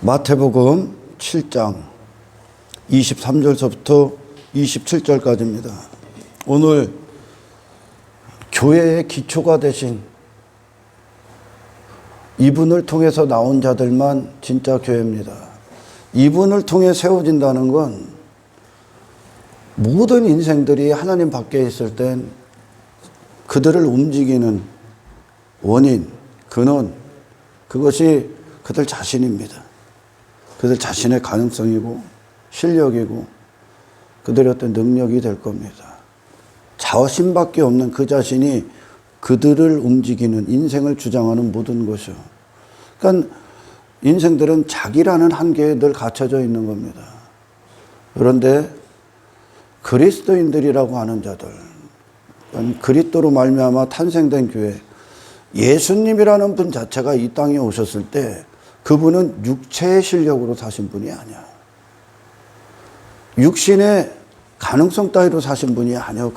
마태복음 7장 23절서부터 27절까지입니다. 오늘 교회의 기초가 되신 이분을 통해서 나온 자들만 진짜 교회입니다. 이분을 통해 세워진다는 건 모든 인생들이 하나님 밖에 있을 땐 그들을 움직이는 원인, 근원, 그것이 그들 자신입니다. 그들 자신의 가능성이고 실력이고 그들의 어떤 능력이 될 겁니다. 자신밖에 없는 그 자신이 그들을 움직이는, 인생을 주장하는 모든 것이요. 그러니까 인생들은 자기라는 한계에 늘 갇혀져 있는 겁니다. 그런데 그리스도인들이라고 하는 자들, 그리스도로 말미암아 탄생된 교회, 예수님이라는 분 자체가 이 땅에 오셨을 때 그분은 육체의 실력으로 사신 분이 아니야. 육신의 가능성 따위로 사신 분이 아니야.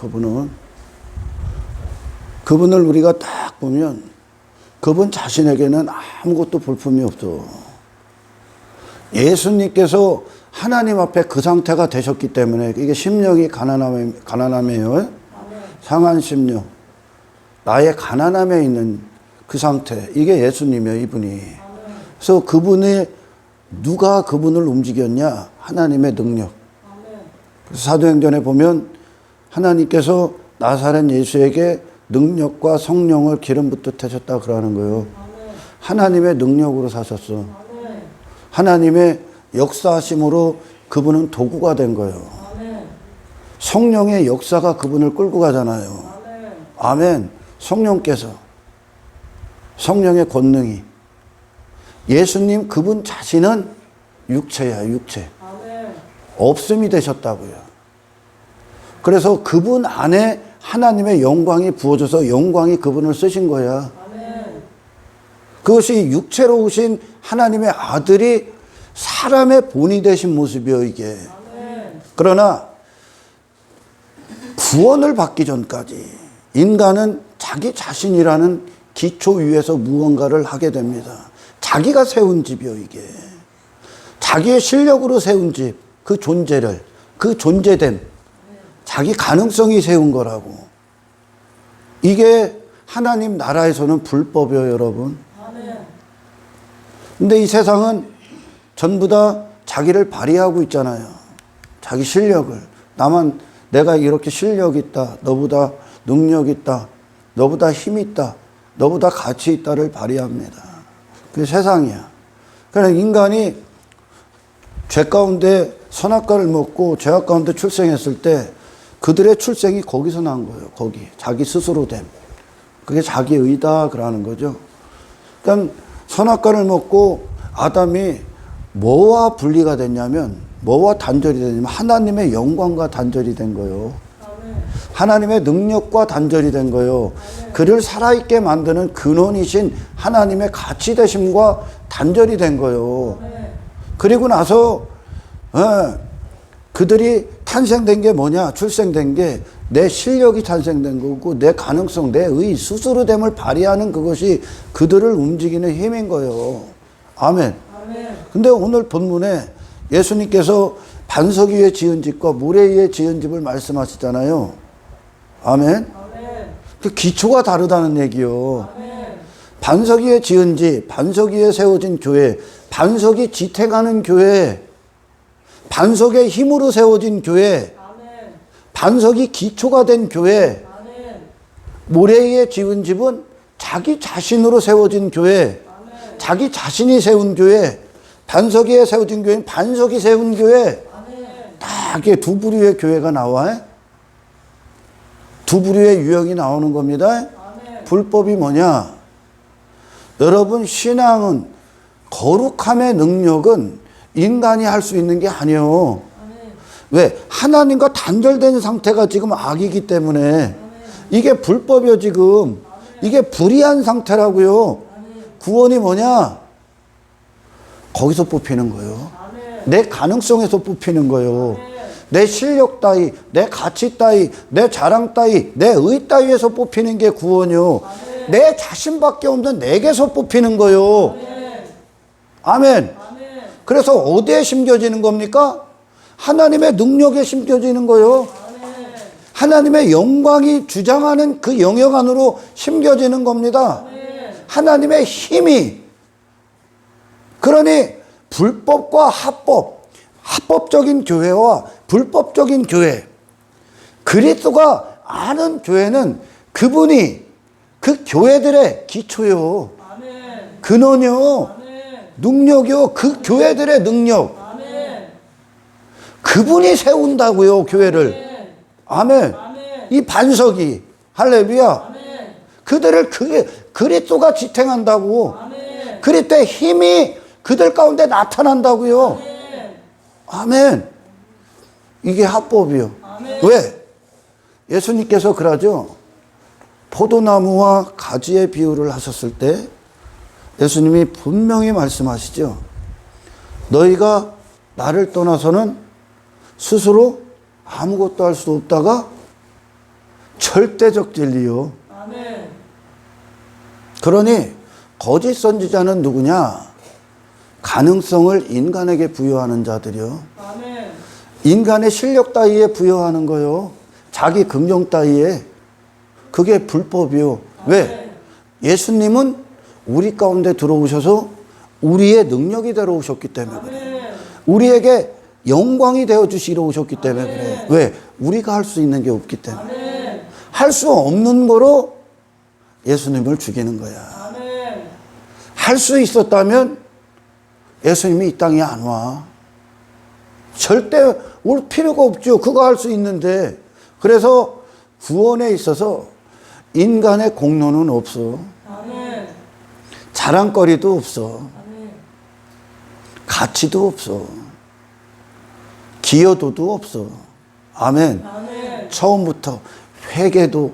그분을 우리가 딱 보면 그분 자신에게는 아무것도 볼품이 없어. 예수님께서 하나님 앞에 그 상태가 되셨기 때문에, 이게 심령이 가난함이에요. 상한 심령, 나의 가난함에 있는 그 상태, 이게 예수님이에요. 이분이. 그래서 누가 그분을 움직였냐? 하나님의 능력. 그래서 사도행전에 보면 하나님께서 나사렛 예수에게 능력과 성령을 기름 붓듯하셨다 그러는 거예요. 하나님의 능력으로 사셨어. 하나님의 역사하심으로 그분은 도구가 된 거예요. 성령의 역사가 그분을 끌고 가잖아요. 아멘. 성령의 권능이. 예수님 그분 자신은 육체야, 육체. 없음이 되셨다고요. 그래서 그분 안에 하나님의 영광이 부어져서 영광이 그분을 쓰신 거야. 그것이 육체로 오신 하나님의 아들이 사람의 본이 되신 모습이요, 이게. 그러나 구원을 받기 전까지 인간은 자기 자신이라는 기초 위에서 무언가를 하게 됩니다. 자기가 세운 집이요, 이게. 자기의 실력으로 세운 집, 그 존재를, 그 존재됨, 자기 가능성이 세운 거라고. 이게 하나님 나라에서는 불법이에요, 여러분. 근데 이 세상은 전부 다 자기를 발휘하고 있잖아요. 자기 실력을. 내가 이렇게 실력 있다, 너보다 능력 있다, 너보다 힘 있다, 너보다 가치 있다를 발휘합니다. 그게 세상이야. 그러니까 인간이 죄 가운데 선악과를 먹고 죄악 가운데 출생했을 때 그들의 출생이 거기서 난 거예요. 거기. 자기 스스로 됨. 그게 자기 의다 그러는 거죠. 그러니까 선악과를 먹고 아담이 뭐와 분리가 됐냐면, 뭐와 단절이 됐냐면 하나님의 영광과 단절이 된 거예요. 하나님의 능력과 단절이 된 거예요. 그를 살아있게 만드는 근원이신 하나님의 가치 되심과 단절이 된 거예요. 그리고 나서 그들이 탄생된 게 뭐냐? 출생된 게 내 실력이 탄생된 거고, 내 가능성, 내 의, 스스로됨을 발휘하는 그것이 그들을 움직이는 힘인 거예요. 아멘. 근데 오늘 본문에 예수님께서 반석 위에 지은 집과 모래 위에 지은 집을 말씀하시잖아요. 아멘. 그 기초가 다르다는 얘기요. 반석 위에 지은 집, 반석 위에 세워진 교회, 반석이 지탱하는 교회, 반석의 힘으로 세워진 교회, 반석이 기초가 된 교회, 모래 위에 지은 집은 자기 자신으로 세워진 교회, 자기 자신이 세운 교회, 반석 위에 세워진 교회는 반석이 세운 교회. 딱 이게 두 부류의 교회가 나와. 두 부류의 유형이 나오는 겁니다. 불법이 뭐냐? 여러분, 신앙은, 거룩함의 능력은 인간이 할 수 있는 게 아니에요. 왜? 하나님과 단절된 상태가 지금 악이기 때문에. 이게 불법이요, 지금. 이게 불의한 상태라고요. 구원이 뭐냐? 거기서 뽑히는 거예요. 내 가능성에서 뽑히는 거예요. 내 실력 따위, 내 가치 따위, 내 자랑 따위, 내 의 따위에서 뽑히는 게 구원이요. 내 자신밖에 없는 내게서 뽑히는 거요. 아멘. 그래서 어디에 심겨지는 겁니까? 하나님의 능력에 심겨지는 거예요. 하나님의 영광이 주장하는 그 영역 안으로 심겨지는 겁니다. 하나님의 힘이. 그러니 불법과 합법적인 교회와 불법적인 교회, 그리스도가 아는 교회는 그분이 그 교회들의 기초요, 근원이요, 능력이요, 그 교회들의 능력, 그분이 세운다고요, 교회를. 아멘. 이 반석이, 할렐루야. 그들을 그리스도가 지탱한다고. 그리스도의 힘이 그들 가운데 나타난다고요. 아멘. 이게 합법이요. 왜? 예수님께서 그러죠. 포도나무와 가지의 비유를 하셨을 때 예수님이 분명히 말씀하시죠. 너희가 나를 떠나서는 스스로 아무것도 할 수 없다가 절대적 진리요. 그러니 거짓 선지자는 누구냐? 가능성을 인간에게 부여하는 자들이요. 인간의 실력 따위에 부여하는 거요. 자기 긍정 따위에. 그게 불법이요. 왜? 예수님은 우리 가운데 들어오셔서 우리의 능력이 되어 오셨기 때문에 그래. 우리에게 영광이 되어 주시러 오셨기 때문에 그래. 왜? 우리가 할 수 있는 게 없기 때문에. 할 수 없는 거로 예수님을 죽이는 거야. 할 수 있었다면 예수님이 이 땅에 안 와. 절대 올 필요가 없죠. 그거 할 수 있는데. 그래서 구원에 있어서 인간의 공로는 없어. 자랑거리도 없어. 가치도 없어. 기여도도 없어. 아멘. 처음부터 회개도,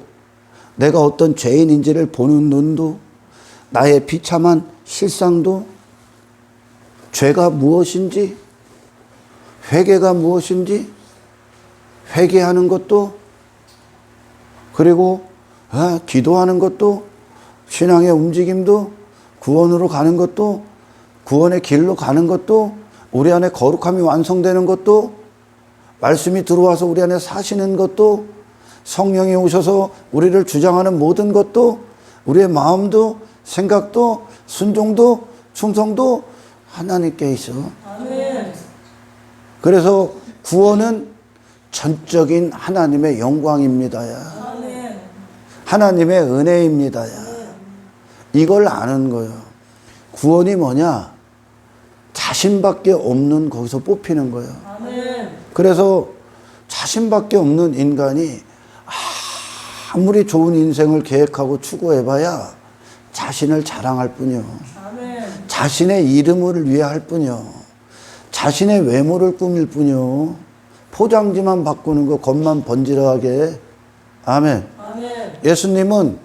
내가 어떤 죄인인지를 보는 눈도, 나의 비참한 실상도, 죄가 무엇인지, 회개가 무엇인지 회개하는 것도, 그리고 기도하는 것도, 신앙의 움직임도, 구원으로 가는 것도, 구원의 길로 가는 것도, 우리 안에 거룩함이 완성되는 것도, 말씀이 들어와서 우리 안에 사시는 것도, 성령이 오셔서 우리를 주장하는 모든 것도, 우리의 마음도 생각도 순종도 충성도 하나님께 있어. 아멘. 그래서 구원은 전적인 하나님의 영광입니다야. 아멘. 하나님의 은혜입니다야. 이걸 아는 거예요. 구원이 뭐냐? 자신밖에 없는 거기서 뽑히는 거예요. 아멘. 그래서 자신밖에 없는 인간이 아무리 좋은 인생을 계획하고 추구해봐야 자신을 자랑할 뿐이요. 아멘. 자신의 이름을 위해 할 뿐이요. 자신의 외모를 꾸밀 뿐이요. 포장지만 바꾸는 거, 겉만 번지르하게. 아멘. 아멘. 예수님은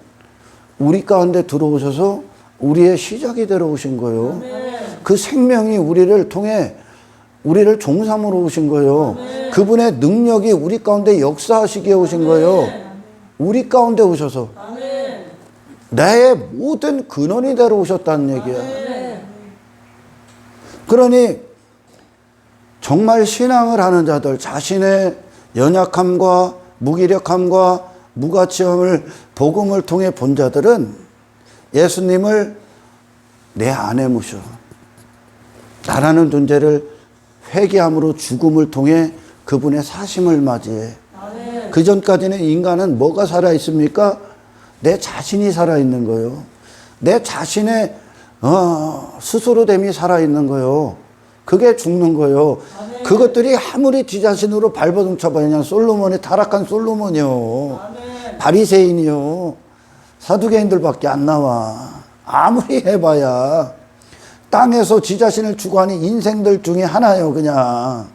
우리 가운데 들어오셔서 우리의 시작이 되러 오신 거예요. 아멘. 그 생명이 우리를 통해 우리를 종삼으로 오신 거예요. 아멘. 그분의 능력이 우리 가운데 역사하시기에 오신 거예요. 아멘. 우리 가운데 오셔서 아멘. 나의 모든 근원이 되러 오셨다는 얘기야. 아멘. 그러니 정말 신앙을 하는 자들, 자신의 연약함과 무기력함과 무가치함을 복음을 통해 본 자들은 예수님을 내 안에 모셔. 나라는 존재를 회개함으로 죽음을 통해 그분의 사심을 맞이해. 그 전까지는 인간은 뭐가 살아있습니까? 내 자신이 살아있는 거예요. 내 자신의 스스로됨이 살아있는 거예요. 그게 죽는 거예요. 아멘. 그것들이 아무리 지 자신으로 발버둥쳐봐야 솔로몬이 타락한 솔로몬이요. 아멘. 바리새인이요. 사두개인들밖에 안 나와. 아무리 해봐야 땅에서 지 자신을 추구하는 인생들 중에 하나예요. 그냥.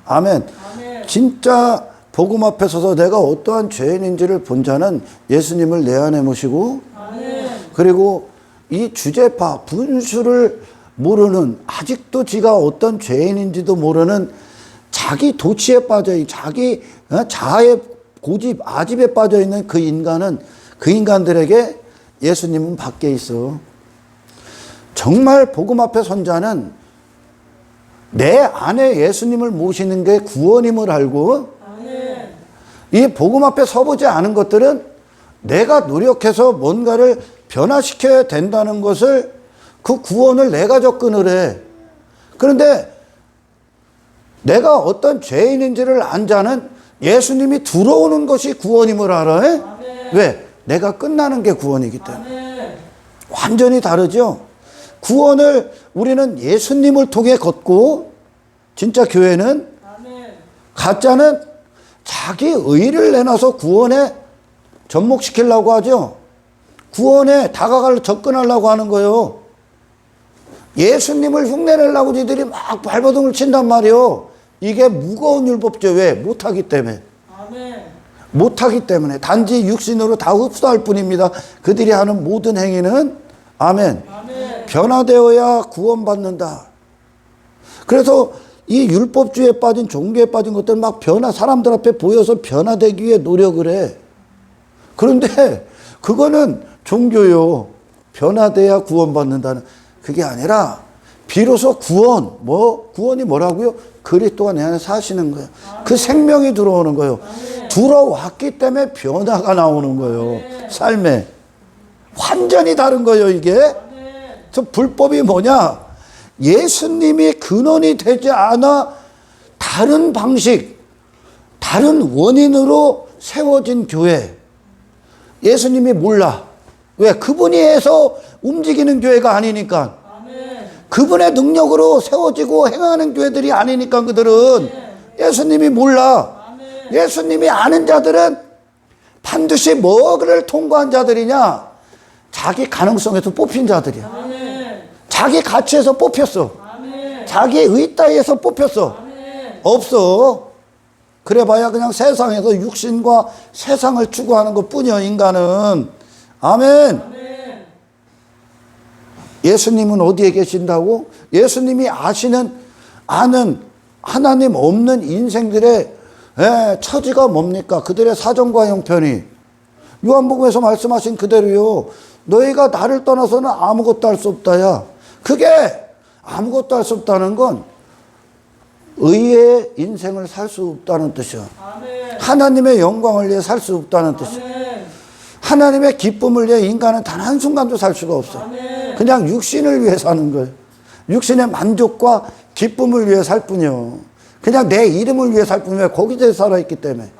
아멘. 아멘. 진짜 복음 앞에 서서 내가 어떠한 죄인인지를 본 자는 예수님을 내 안에 모시고 아멘. 그리고 이 주제파 분수를 모르는, 아직도 지가 어떤 죄인인지도 모르는 자기 도취에 빠져있는, 자기 자아의 고집, 아집에 빠져있는 그 인간은, 그 인간들에게 예수님은 밖에 있어. 정말 복음 앞에 선 자는 내 안에 예수님을 모시는 게 구원임을 알고 이 복음 앞에 서보지 않은 것들은 내가 노력해서 뭔가를 변화시켜야 된다는 것을 그 구원을 내가 접근을 해. 그런데 내가 어떤 죄인인지를 안 자는 예수님이 들어오는 것이 구원임을 알아. 왜? 내가 끝나는 게 구원이기 때문에. 완전히 다르죠. 구원을 우리는 예수님을 통해 걷고 진짜 교회는 가짜는 자기 의를 내놔서 구원에 접목시키려고 하죠. 구원에 접근하려고 하는 거예요. 예수님을 흉내내려고 니들이 막 발버둥을 친단 말이에요. 이게 무거운 율법죠. 왜? 못하기 때문에. 못하기 때문에. 단지 육신으로 다 흡수할 뿐입니다. 그들이 하는 모든 행위는 아멘. 변화되어야 구원받는다. 그래서 이 율법주의에 빠진 종교에 빠진 것들 막 사람들 앞에 보여서 변화되기 위해 노력을 해. 그런데 그거는 종교요. 변화돼야 구원받는다는 그게 아니라 비로소 구원이 뭐라고요? 그리스도가 내 안에 사시는 거예요. 그 생명이 들어오는 거예요. 들어왔기 때문에 변화가 나오는 거예요. 삶에. 완전히 다른 거예요, 이게. 저 불법이 뭐냐? 예수님이 근원이 되지 않아 다른 방식, 다른 원인으로 세워진 교회. 예수님이 몰라. 왜? 그분이 해서 움직이는 교회가 아니니까. 그분의 능력으로 세워지고 행하는 교회들이 아니니까 그들은. 예수님이 몰라. 예수님이 아는 자들은 반드시 뭐를 통과한 자들이냐? 자기 가능성에서 뽑힌 자들이야. 자기 가치에서 뽑혔어. 자기 의따위에서 뽑혔어. 없어. 그래봐야 그냥 세상에서 육신과 세상을 추구하는 것 뿐이야, 인간은. 아멘. 예수님은 어디에 계신다고? 예수님이 아는 하나님 없는 인생들의 처지가 뭡니까? 그들의 사정과 형편이. 요한복음에서 말씀하신 그대로요. 너희가 나를 떠나서는 아무것도 할 수 없다야. 그게 아무것도 할 수 없다는 건 의의 인생을 살 수 없다는 뜻이야. 하나님의 영광을 위해 살 수 없다는 뜻이야. 하나님의 기쁨을 위해 인간은 단 한순간도 살 수가 없어. 그냥 육신을 위해 사는 거예요. 육신의 만족과 기쁨을 위해 살 뿐이요. 그냥 내 이름을 위해 살 뿐이요. 거기서 살아있기 때문에.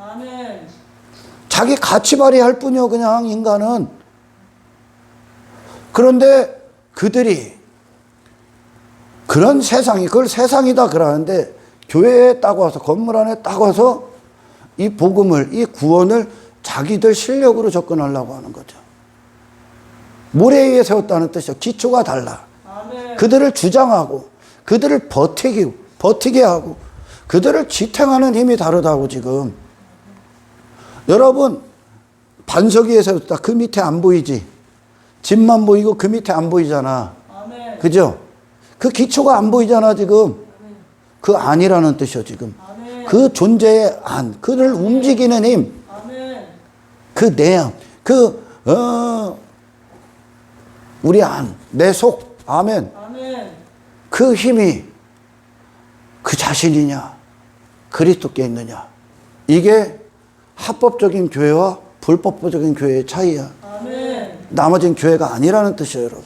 자기 가치 발휘할 뿐이요. 그냥 인간은. 그런데 그들이 그런 세상이, 그걸 세상이다 그러는데 교회에 딱 와서, 건물 안에 딱 와서 이 복음을, 이 구원을 자기들 실력으로 접근하려고 하는 거죠. 모래 위에 세웠다는 뜻이죠. 기초가 달라. 그들을 주장하고, 그들을 버티게 하고, 그들을 지탱하는 힘이 다르다고 지금. 여러분, 반석 위에 세웠다. 그 밑에 안 보이지? 집만 보이고 그 밑에 안 보이잖아. 그죠? 그 기초가 안 보이잖아, 지금. 그 안이라는 뜻이요, 지금. 그 존재의 안, 그를 움직이는 힘. 그 내양, 우리 안, 내 속, 아멘. 그 힘이 그 자신이냐, 그리스도께 있느냐. 이게 합법적인 교회와 불법적인 교회의 차이야. 나머진 교회가 아니라는 뜻이에요, 여러분.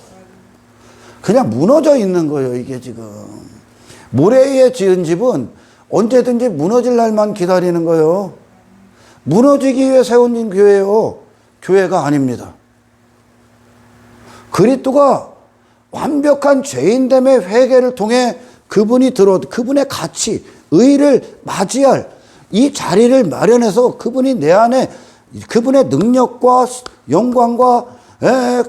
그냥 무너져 있는 거예요, 이게 지금. 모래 위에 지은 집은 언제든지 무너질 날만 기다리는 거예요. 무너지기 위해 세운 교회예요. 교회가 아닙니다. 그리스도가 완벽한 죄인됨의 회개를 통해 그분의 가치, 의를 맞이할 이 자리를 마련해서 그분이 내 안에 그분의 능력과 영광과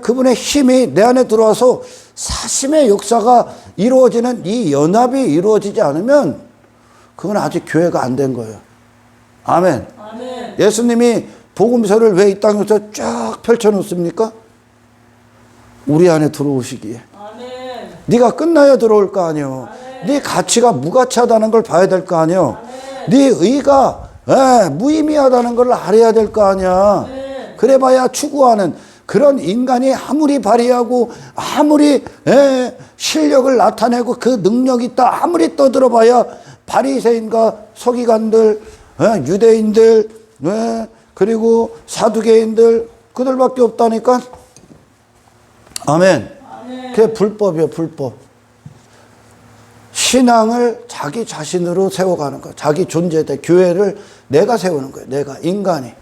그분의 힘이 내 안에 들어와서 사심의 역사가 이루어지는 이 연합이 이루어지지 않으면 그건 아직 교회가 안 된 거예요. 아멘. 예수님이 복음서를 왜 이 땅에서 쫙 펼쳐놓습니까? 우리 안에 들어오시기에. 네가 끝나야 들어올 거 아니에요. 네 가치가 무가치하다는 걸 봐야 될 거 아니에요. 네 의가 무의미하다는 걸 알아야 될 거 아니야. 그래봐야 추구하는 그런 인간이 아무리 발휘하고 아무리 실력을 나타내고 그 능력이 있다 아무리 떠들어봐야 바리새인과 서기관들, 유대인들, 그리고 사두개인들 그들밖에 없다니까. 아멘. 그게 불법이에요. 불법. 신앙을 자기 자신으로 세워가는 거예요. 자기 존재대 교회를 내가 세우는 거예요. 내가 인간이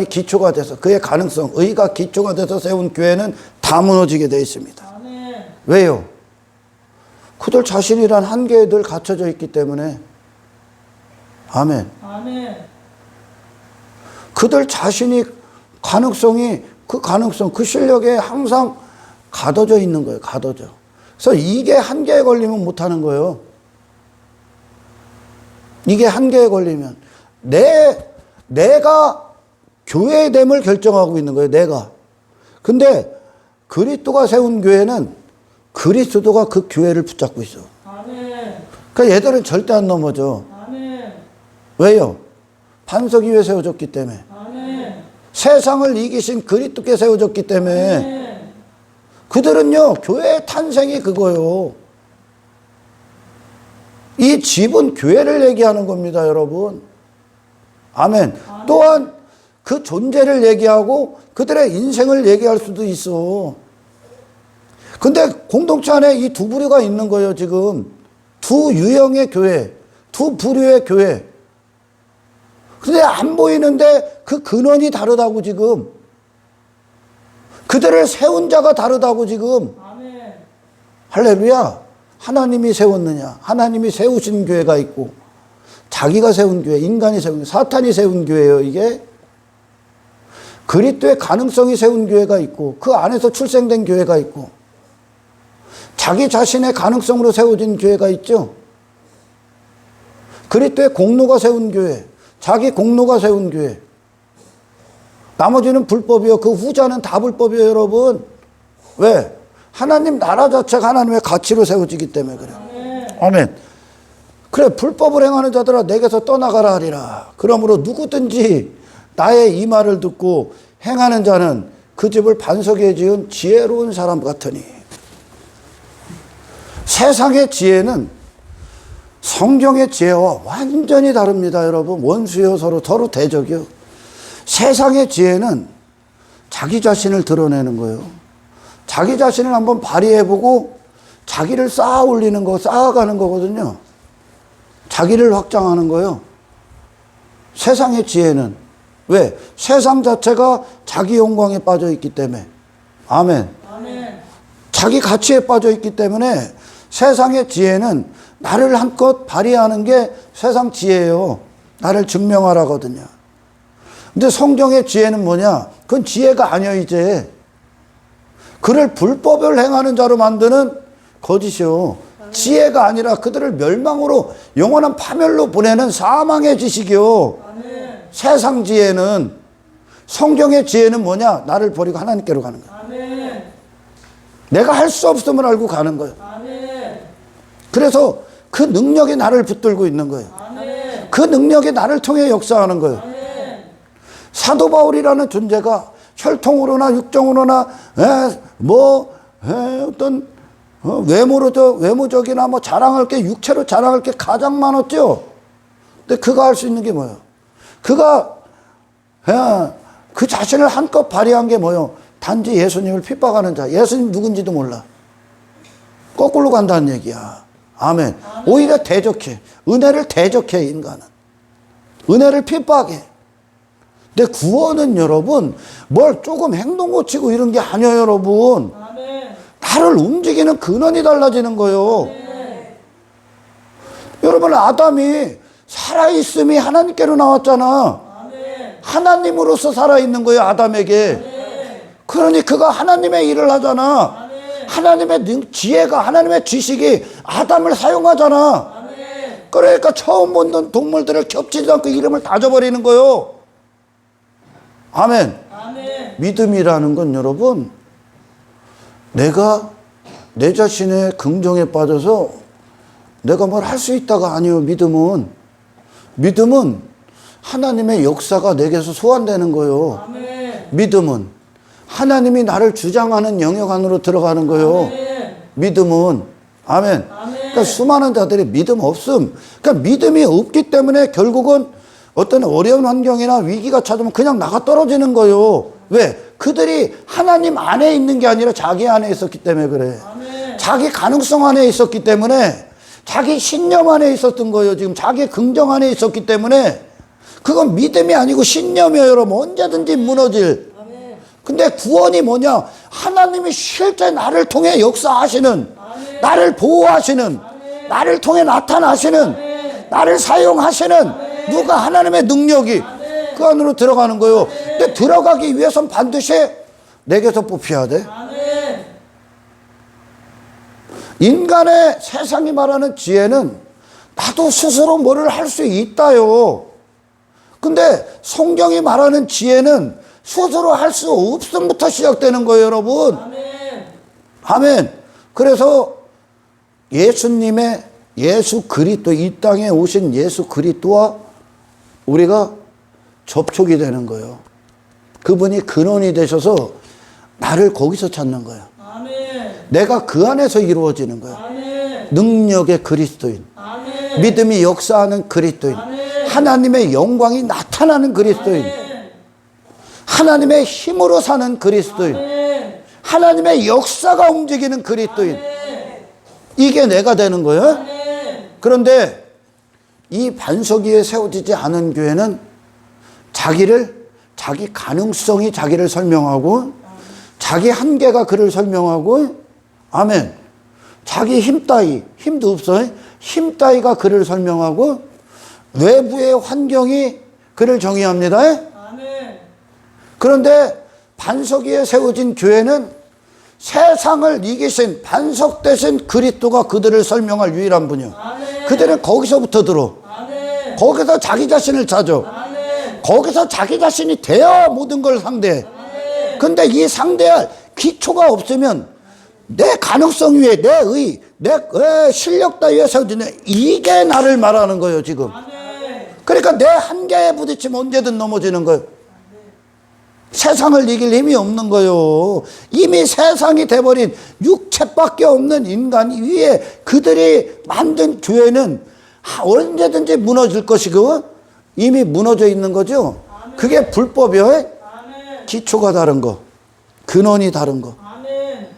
기초가 돼서 그의 가능성, 의가 기초가 돼서 세운 교회는 다 무너지게 되어 있습니다. 아멘. 왜요? 그들 자신이란 한계에 늘 갇혀져 있기 때문에. 아멘. 아멘. 그들 자신이 가능성이 그 가능성, 그 실력에 항상 가둬져 있는 거예요. 가둬져. 그래서 이게 한계에 걸리면 못하는 거예요. 이게 한계에 걸리면 내가 교회의 됨을 결정하고 있는 거예요. 내가. 근데 그리스도가 세운 교회는 그리스도가 그 교회를 붙잡고 있어. 아멘. 그러니까 얘들은 절대 안 넘어져. 아멘. 왜요? 반석 위에 세워졌기 때문에. 아멘. 세상을 이기신 그리스도께 세워졌기 때문에. 아멘. 그들은요, 교회의 탄생이 그거요. 이 집은 교회를 얘기하는 겁니다, 여러분. 아멘. 또한 그 존재를 얘기하고 그들의 인생을 얘기할 수도 있어. 근데 공동체 안에 이 두 부류가 있는 거예요, 지금. 두 유형의 교회, 두 부류의 교회. 근데 안 보이는데 그 근원이 다르다고 지금. 그들을 세운 자가 다르다고 지금. 아멘. 할렐루야. 하나님이 세웠느냐. 하나님이 세우신 교회가 있고 자기가 세운 교회, 인간이 세운 교회, 사탄이 세운 교회예요, 이게. 그리스도의 가능성이 세운 교회가 있고 그 안에서 출생된 교회가 있고 자기 자신의 가능성으로 세워진 교회가 있죠. 그리스도의 공로가 세운 교회, 자기 공로가 세운 교회. 나머지는 불법이요. 그 후자는 다 불법이에요, 여러분. 왜? 하나님 나라 자체가 하나님의 가치로 세워지기 때문에 그래요. 아멘. 그래, 불법을 행하는 자들아 내게서 떠나가라 하리라. 그러므로 누구든지 나의 이 말을 듣고 행하는 자는 그 집을 반석에 지은 지혜로운 사람 같으니. 세상의 지혜는 성경의 지혜와 완전히 다릅니다, 여러분. 원수요, 서로 대적이요. 세상의 지혜는 자기 자신을 드러내는 거예요. 자기 자신을 한번 발휘해보고 자기를 쌓아 올리는 거, 쌓아가는 거거든요. 자기를 확장하는 거예요. 세상의 지혜는. 왜? 세상 자체가 자기 영광에 빠져 있기 때문에. 아멘. 아멘. 자기 가치에 빠져 있기 때문에 세상의 지혜는 나를 한껏 발휘하는 게 세상 지혜예요. 나를 증명하라거든요. 근데 성경의 지혜는 뭐냐? 그건 지혜가 아니야, 이제. 그를 불법을 행하는 자로 만드는 거짓이요. 지혜가 아니라 그들을 멸망으로 영원한 파멸로 보내는 사망의 지식이요. 아멘. 세상 지혜는, 성경의 지혜는 뭐냐? 나를 버리고 하나님께로 가는 거야. 아멘. 내가 할 수 없음을 알고 가는 거예요. 아멘. 그래서 그 능력이 나를 붙들고 있는 거예요. 아멘. 그 능력이 나를 통해 역사하는 거예요. 아멘. 사도 바울이라는 존재가 혈통으로나 육정으로나 어떤 외모적이나 뭐 자랑할 게, 육체로 자랑할 게 가장 많았죠. 근데 그가 할 수 있는 게 뭐예요? 그가 그 자신을 한껏 발휘한 게 뭐예요? 단지 예수님을 핍박하는 자. 예수님 누군지도 몰라. 거꾸로 간다는 얘기야. 아멘. 오히려 대적해. 은혜를 대적해, 인간은. 은혜를 핍박해. 근데 구원은 여러분, 뭘 조금 행동 고치고 이런 게 아니에요, 여러분. 아멘. 나를 움직이는 근원이 달라지는 거예요. 아멘. 여러분, 아담이 살아있음이 하나님께로 나왔잖아. 아멘. 하나님으로서 살아있는 거예요, 아담에게. 아멘. 그러니 그가 하나님의 일을 하잖아. 아멘. 하나님의 지혜가, 하나님의 지식이 아담을 사용하잖아. 아멘. 그러니까 처음 본 동물들을 겹치지 않고 이름을 다 줘버리는 거예요. 아멘. 아멘. 믿음이라는 건 여러분, 내가 내 자신의 긍정에 빠져서 내가 뭘 할 수 있다가 아니에요. 믿음은 하나님의 역사가 내게서 소환되는 거예요. 아멘. 믿음은 하나님이 나를 주장하는 영역 안으로 들어가는 거예요. 아멘. 믿음은. 아멘. 아멘. 그러니까 수많은 자들이 믿음 없음. 그러니까 믿음이 없기 때문에 결국은 어떤 어려운 환경이나 위기가 찾으면 그냥 나가 떨어지는 거예요. 왜? 그들이 하나님 안에 있는 게 아니라 자기 안에 있었기 때문에 그래. 아멘. 자기 가능성 안에 있었기 때문에, 자기 신념 안에 있었던 거예요. 지금 자기 긍정 안에 있었기 때문에 그건 믿음이 아니고 신념이에요. 여러분, 언제든지 무너질. 아멘. 근데 구원이 뭐냐? 하나님이 실제 나를 통해 역사하시는, 아멘. 나를 보호하시는, 아멘. 나를 통해 나타나시는, 아멘. 나를 사용하시는 아멘. 누가 하나님의 능력이 아멘. 그 안으로 들어가는 거예요. 근데 들어가기 위해선 반드시 내게서 뽑혀야 돼. 아멘. 인간의 세상이 말하는 지혜는 나도 스스로 뭐를 할 수 있다요. 근데 성경이 말하는 지혜는 스스로 할 수 없음부터 시작되는 거예요, 여러분. 아멘. 아멘. 그래서 예수님의 예수 그리스도, 이 땅에 오신 예수 그리스도와 우리가 접촉이 되는 거예요. 그분이 근원이 되셔서 나를 거기서 찾는 거예요. 아멘. 내가 그 안에서 이루어지는 거예요. 아멘. 능력의 그리스도인, 아멘. 믿음이 역사하는 그리스도인, 아멘. 하나님의 영광이 나타나는 그리스도인, 아멘. 하나님의 힘으로 사는 그리스도인, 아멘. 하나님의 역사가 움직이는 그리스도인. 아멘. 이게 내가 되는 거예요. 아멘. 그런데 이 반석 위에 세워지지 않은 교회는 자기 가능성이 자기를 설명하고, 자기 한계가 그를 설명하고, 아멘. 자기 힘 따위, 힘도 없어요. 힘 따위가 그를 설명하고, 외부의 환경이 그를 정의합니다. 아멘. 그런데 반석 위에 세워진 교회는 세상을 이기신 반석 대신 그리스도가 그들을 설명할 유일한 분이요. 아멘. 그들은 거기서부터 들어. 아멘. 거기서 자기 자신을 찾아. 아멘. 거기서 자기 자신이 되어 모든 걸 상대해. 아멘. 근데 이 상대할 기초가 없으면 내 가능성 위에 내 의, 내 실력 따위에 세워지는, 이게 나를 말하는 거예요, 지금. 아멘. 그러니까 내 한계에 부딪히면 언제든 넘어지는 거예요. 세상을 이길 힘이 없는 거예요. 이미 세상이 돼버린 육체밖에 없는 인간 위에 그들이 만든 교회는 언제든지 무너질 것이고 이미 무너져 있는 거죠. 그게 불법이에요. 아멘. 기초가 다른 거, 근원이 다른 거. 아멘.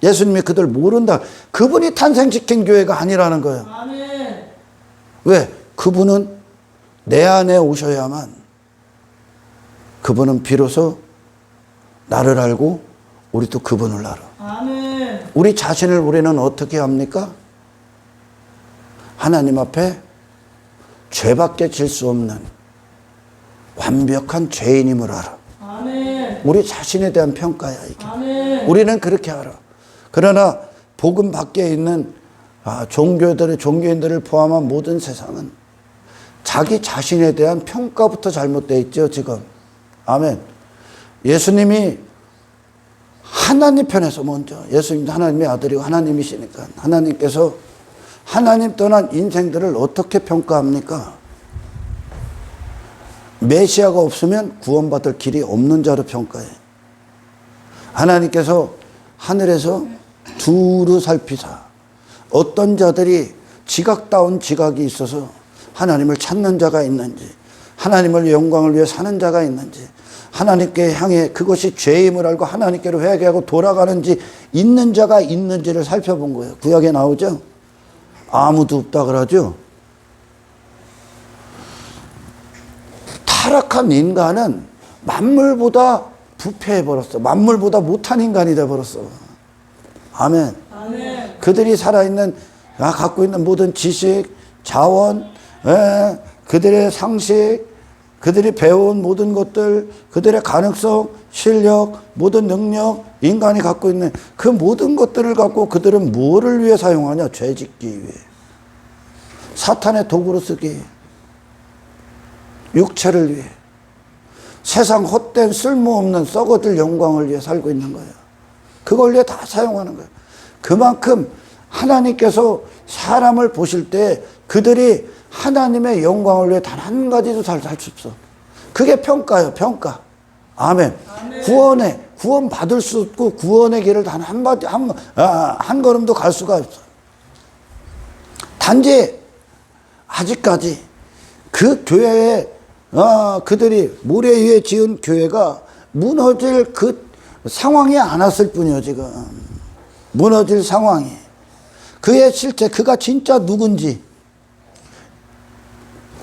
예수님이 그들 모른다. 그분이 탄생시킨 교회가 아니라는 거예요. 아멘. 왜? 그분은 내 안에 오셔야만, 그분은 비로소 나를 알고 우리도 그분을 알아. 아멘. 우리 자신을 우리는 어떻게 합니까? 하나님 앞에 죄밖에 질 수 없는 완벽한 죄인임을 알아. 아멘. 우리 자신에 대한 평가야, 이게. 아멘. 우리는 그렇게 알아. 그러나 복음 밖에 있는 종교인들을 포함한 모든 세상은 자기 자신에 대한 평가부터 잘못되어 있죠, 지금. 아멘. 예수님이 하나님 편에서 먼저, 예수님도 하나님의 아들이고 하나님이시니까 하나님께서 하나님 떠난 인생들을 어떻게 평가합니까? 메시아가 없으면 구원받을 길이 없는 자로 평가해. 하나님께서 하늘에서 두루 살피사 어떤 자들이 지각다운 지각이 있어서 하나님을 찾는 자가 있는지, 하나님을 영광을 위해 사는 자가 있는지, 하나님께 향해 그것이 죄임을 알고 하나님께로 회개하고 돌아가는지 있는 자가 있는지를 살펴본 거예요. 구약에 나오죠. 아무도 없다 그러죠. 타락한 인간은 만물보다 부패해버렸어. 만물보다 못한 인간이 돼버렸어. 아멘. 아멘. 그들이 살아있는, 갖고 있는 모든 지식, 자원, 그들의 상식, 그들이 배운 모든 것들, 그들의 가능성, 실력, 모든 능력, 인간이 갖고 있는 그 모든 것들을 갖고 그들은 뭐를 위해 사용하냐? 죄 짓기 위해. 사탄의 도구로 쓰기. 육체를 위해. 세상 헛된 쓸모없는 썩어들 영광을 위해 살고 있는 거예요. 그걸 위해 다 사용하는 거예요. 그만큼 하나님께서 사람을 보실 때 그들이 하나님의 영광을 위해 단 한 가지도 잘 살 수 없어. 그게 평가예요, 평가. 아멘. 구원 받을 수 없고 구원의 길을 단 한 걸음도 갈 수가 없어. 단지 아직까지 그 교회에 그들이 모래 위에 지은 교회가 무너질 그 상황이 안 왔을 뿐이요. 지금 무너질 상황이 그의 실체, 그가 진짜 누군지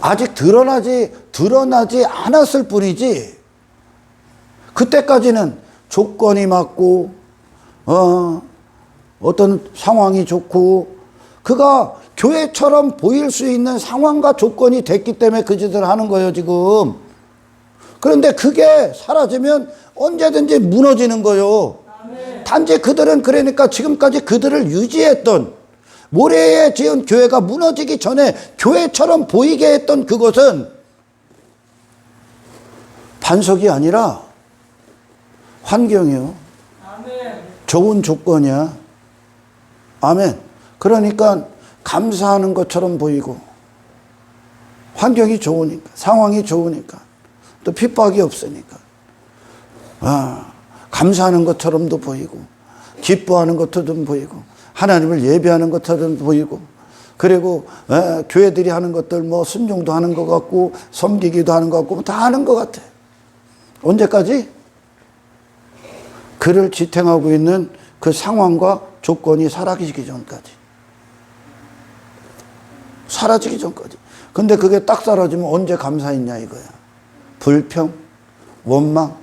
아직 드러나지 않았을 뿐이지, 그때까지는 조건이 맞고 어떤 상황이 좋고 그가 교회처럼 보일 수 있는 상황과 조건이 됐기 때문에 그 짓을 하는 거예요 지금. 그런데 그게 사라지면 언제든지 무너지는 거예요. 단지 그들은 그러니까 지금까지 그들을 유지했던, 모래에 지은 교회가 무너지기 전에 교회처럼 보이게 했던 그것은 반석이 아니라 환경이요. 좋은 조건이야. 아멘. 그러니까 감사하는 것처럼 보이고, 환경이 좋으니까, 상황이 좋으니까, 또 핍박이 없으니까 감사하는 것처럼도 보이고, 기뻐하는 것처럼 보이고, 하나님을 예배하는 것처럼 보이고, 그리고 교회들이 하는 것들 뭐 순종도 하는 것 같고 섬기기도 하는 것 같고 다 하는 것 같아. 언제까지? 그를 지탱하고 있는 그 상황과 조건이 사라지기 전까지. 사라지기 전까지. 근데 그게 딱 사라지면 언제 감사했냐 이거야. 불평, 원망,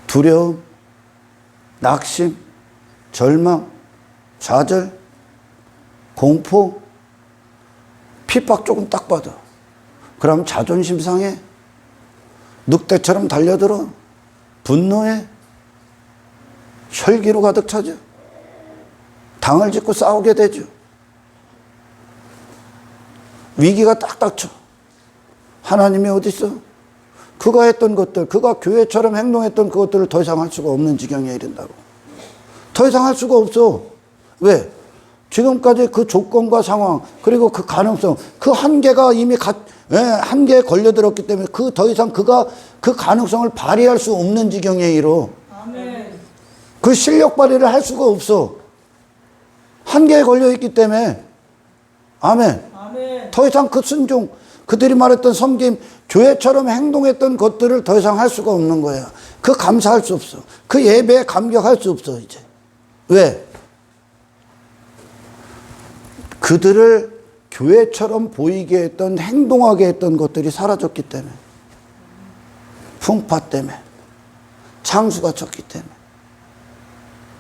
두려움, 낙심, 절망, 좌절, 공포, 핍박 조금 딱 받아. 그럼 자존심 상해. 늑대처럼 달려들어. 분노해. 혈기로 가득 차죠. 당을 짓고 싸우게 되죠. 위기가 딱 닥쳐. 하나님이 어디 있어? 그가 했던 것들, 그가 교회처럼 행동했던 그것들을 더 이상 할 수가 없는 지경에 이른다고. 더 이상 할 수가 없어. 왜? 지금까지 그 조건과 상황, 그리고 그 가능성, 그 한계가 이미 한계에 걸려들었기 때문에 그 더 이상 그가 그 가능성을 발휘할 수 없는 지경에 이르러. 그 실력 발휘를 할 수가 없어. 한계에 걸려있기 때문에. 아멘. 더 이상 그 순종, 그들이 말했던 섬김, 교회처럼 행동했던 것들을 더 이상 할 수가 없는 거야. 그 감사할 수 없어. 그 예배에 감격할 수 없어 이제. 왜? 그들을 교회처럼 보이게 했던, 행동하게 했던 것들이 사라졌기 때문에. 풍파 때문에. 창수가 쳤기 때문에.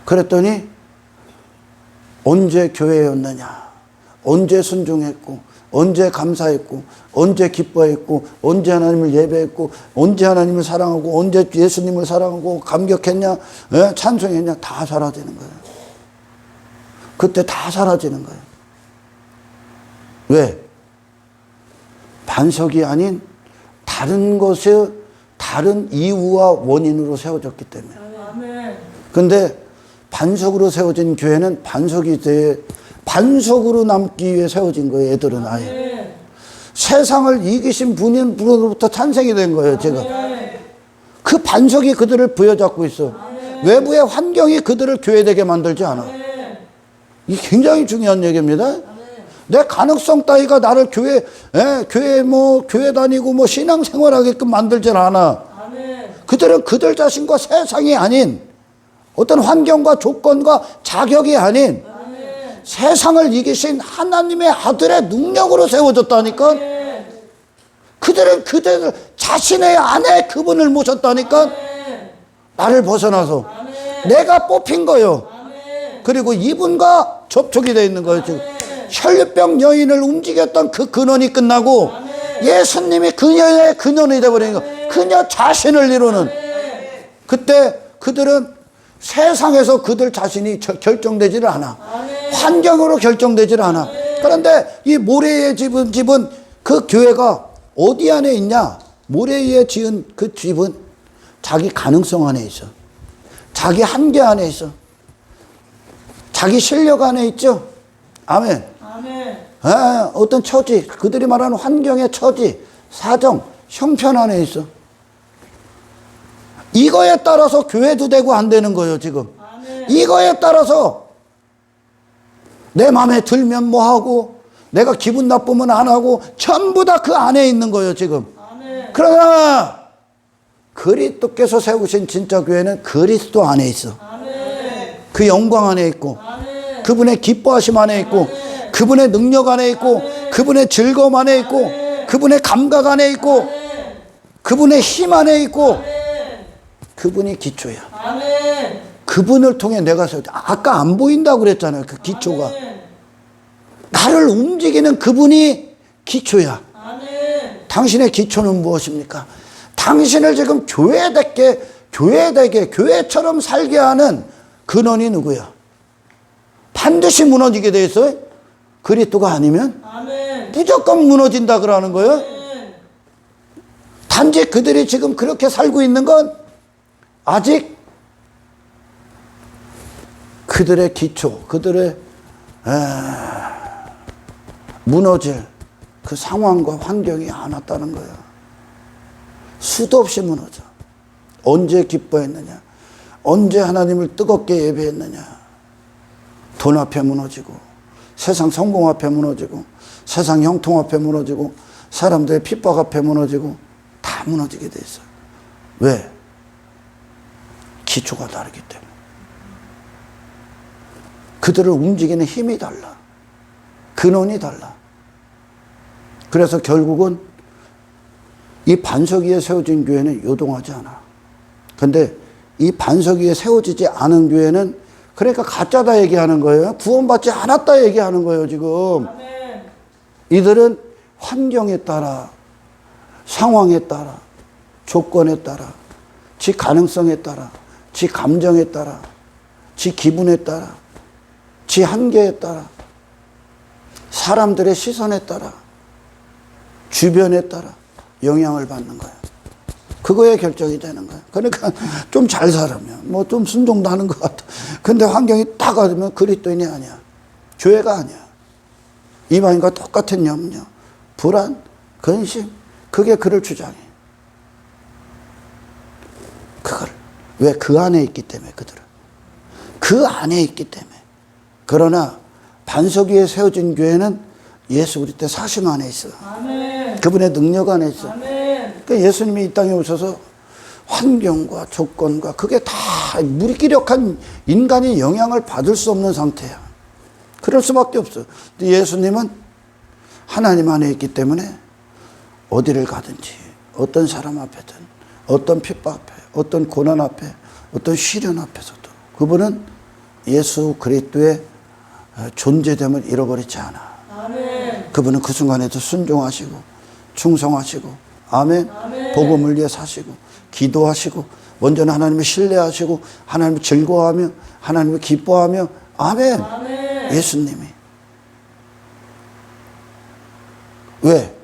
그랬더니 언제 교회였느냐, 언제 순종했고, 언제 감사했고, 언제 기뻐했고, 언제 하나님을 예배했고, 언제 하나님을 사랑하고, 언제 예수님을 사랑하고 감격했냐, 찬송했냐, 다 사라지는 거예요. 그때 다 사라지는 거예요. 왜? 반석이 아닌 다른 것에, 다른 이유와 원인으로 세워졌기 때문에. 근데 반석으로 세워진 교회는 반석으로 남기 위해 세워진 거예요. 애들은 아예. 세상을 이기신 분으로부터 탄생이 된 거예요. 제가. 그 반석이 그들을 부여잡고 있어. 외부의 환경이 그들을 교회되게 만들지 않아. 이게 굉장히 중요한 얘기입니다. 내 가능성 따위가 나를 교회 다니고 신앙생활하게끔 만들질 않아. 그들은 그들 자신과 세상이 아닌, 어떤 환경과 조건과 자격이 아닌 세상을 이기신 하나님의 아들의 능력으로 세워졌다니까. 그들은 그들 자신의 안에 그분을 모셨다니까. 나를 벗어나서 내가 뽑힌 거요. 그리고 이분과 접촉이 되어 있는 거예요. 지금 혈류병 여인을 움직였던 그 근원이 끝나고 예수님이 그녀의 근원이 되어버린 거. 그녀 자신을 이루는. 그때 그들은 세상에서 그들 자신이 결정되지를 않아. 환경으로 결정되지를 않아. 그런데 이 모래에 집은 그 교회가 어디 안에 있냐? 모래 위에 지은 그 집은 자기 가능성 안에 있어. 자기 한계 안에 있어. 자기 실력 안에 있죠. 아멘. 어떤 처지, 그들이 말하는 환경의 처지, 사정, 형편 안에 있어. 이거에 따라서 교회도 되고 안 되는 거예요, 지금. 아멘. 이거에 따라서 내 마음에 들면 뭐 하고, 내가 기분 나쁘면 안 하고, 전부 다 그 안에 있는 거예요, 지금. 아멘. 그러나 그리스도께서 세우신 진짜 교회는 그리스도 안에 있어. 아멘. 그 영광 안에 있고, 아멘. 그분의 기뻐하심 안에 있고, 그분의 능력 안에 있고, 그분의 즐거움 안에 있고, 그분의 감각 안에 있고, 그분의 힘 안에 있고, 그분이 기초야. 아멘. 그분을 통해 내가 아까 안 보인다고 그랬잖아요. 그 기초가. 아멘. 나를 움직이는 그분이 기초야. 아멘. 당신의 기초는 무엇입니까? 당신을 지금 교회되게, 교회처럼 살게 하는 근원이 누구야? 반드시 무너지게 돼 있어요. 그리스도가 아니면 아멘. 무조건 무너진다 그러는 거예요. 아멘. 단지 그들이 지금 그렇게 살고 있는 건 아직 그들의 기초, 그들의 무너질 그 상황과 환경이 안 왔다는 거예요. 수도 없이 무너져. 언제 기뻐했느냐? 언제 하나님을 뜨겁게 예배했느냐? 돈 앞에 무너지고, 세상 성공 앞에 무너지고, 세상 형통 앞에 무너지고, 사람들의 핍박 앞에 무너지고, 다 무너지게 돼 있어요. 왜? 기초가 다르기 때문에. 그들을 움직이는 힘이 달라. 근원이 달라. 그래서 결국은 이 반석 위에 세워진 교회는 요동하지 않아. 근데 이 반석 위에 세워지지 않은 교회는 그러니까 가짜다 얘기하는 거예요. 구원받지 않았다 얘기하는 거예요, 지금. 아멘. 이들은 환경에 따라, 상황에 따라, 조건에 따라, 지 가능성에 따라, 지 감정에 따라, 지 기분에 따라, 지 한계에 따라, 사람들의 시선에 따라, 주변에 따라 영향을 받는 거예요. 그거에 결정이 되는 거예요. 그러니까 좀 잘 살면, 뭐 좀 순종도 하는 것 같아. 근데 환경이 딱 와주면 그리스도인이 아니야. 교회가 아니야. 이방인과 똑같은 염려, 불안, 근심, 그게 그를 주장해. 그걸. 왜? 그 안에 있기 때문에, 그들은. 그 안에 있기 때문에. 그러나 반석 위에 세워진 교회는 예수 그리스도의 사심 안에 있어. 아멘. 그분의 능력 안에 있어. 아멘. 그러니까 예수님이 이 땅에 오셔서 환경과 조건과 그게 다 무기력한 인간이 영향을 받을 수 없는 상태야. 그럴 수밖에 없어. 근데 예수님은 하나님 안에 있기 때문에 어디를 가든지, 어떤 사람 앞에든, 어떤 핍박 앞에, 어떤 고난 앞에, 어떤 시련 앞에서도 그분은 예수 그리스도의 존재됨을 잃어버리지 않아. 아멘. 그분은 그 순간에도 순종하시고 충성하시고, 아멘. 아멘. 복음을 위해 사시고 기도하시고, 먼저는 하나님을 신뢰하시고 하나님을 즐거워하며 하나님을 기뻐하며, 아멘. 아멘. 예수님이. 왜?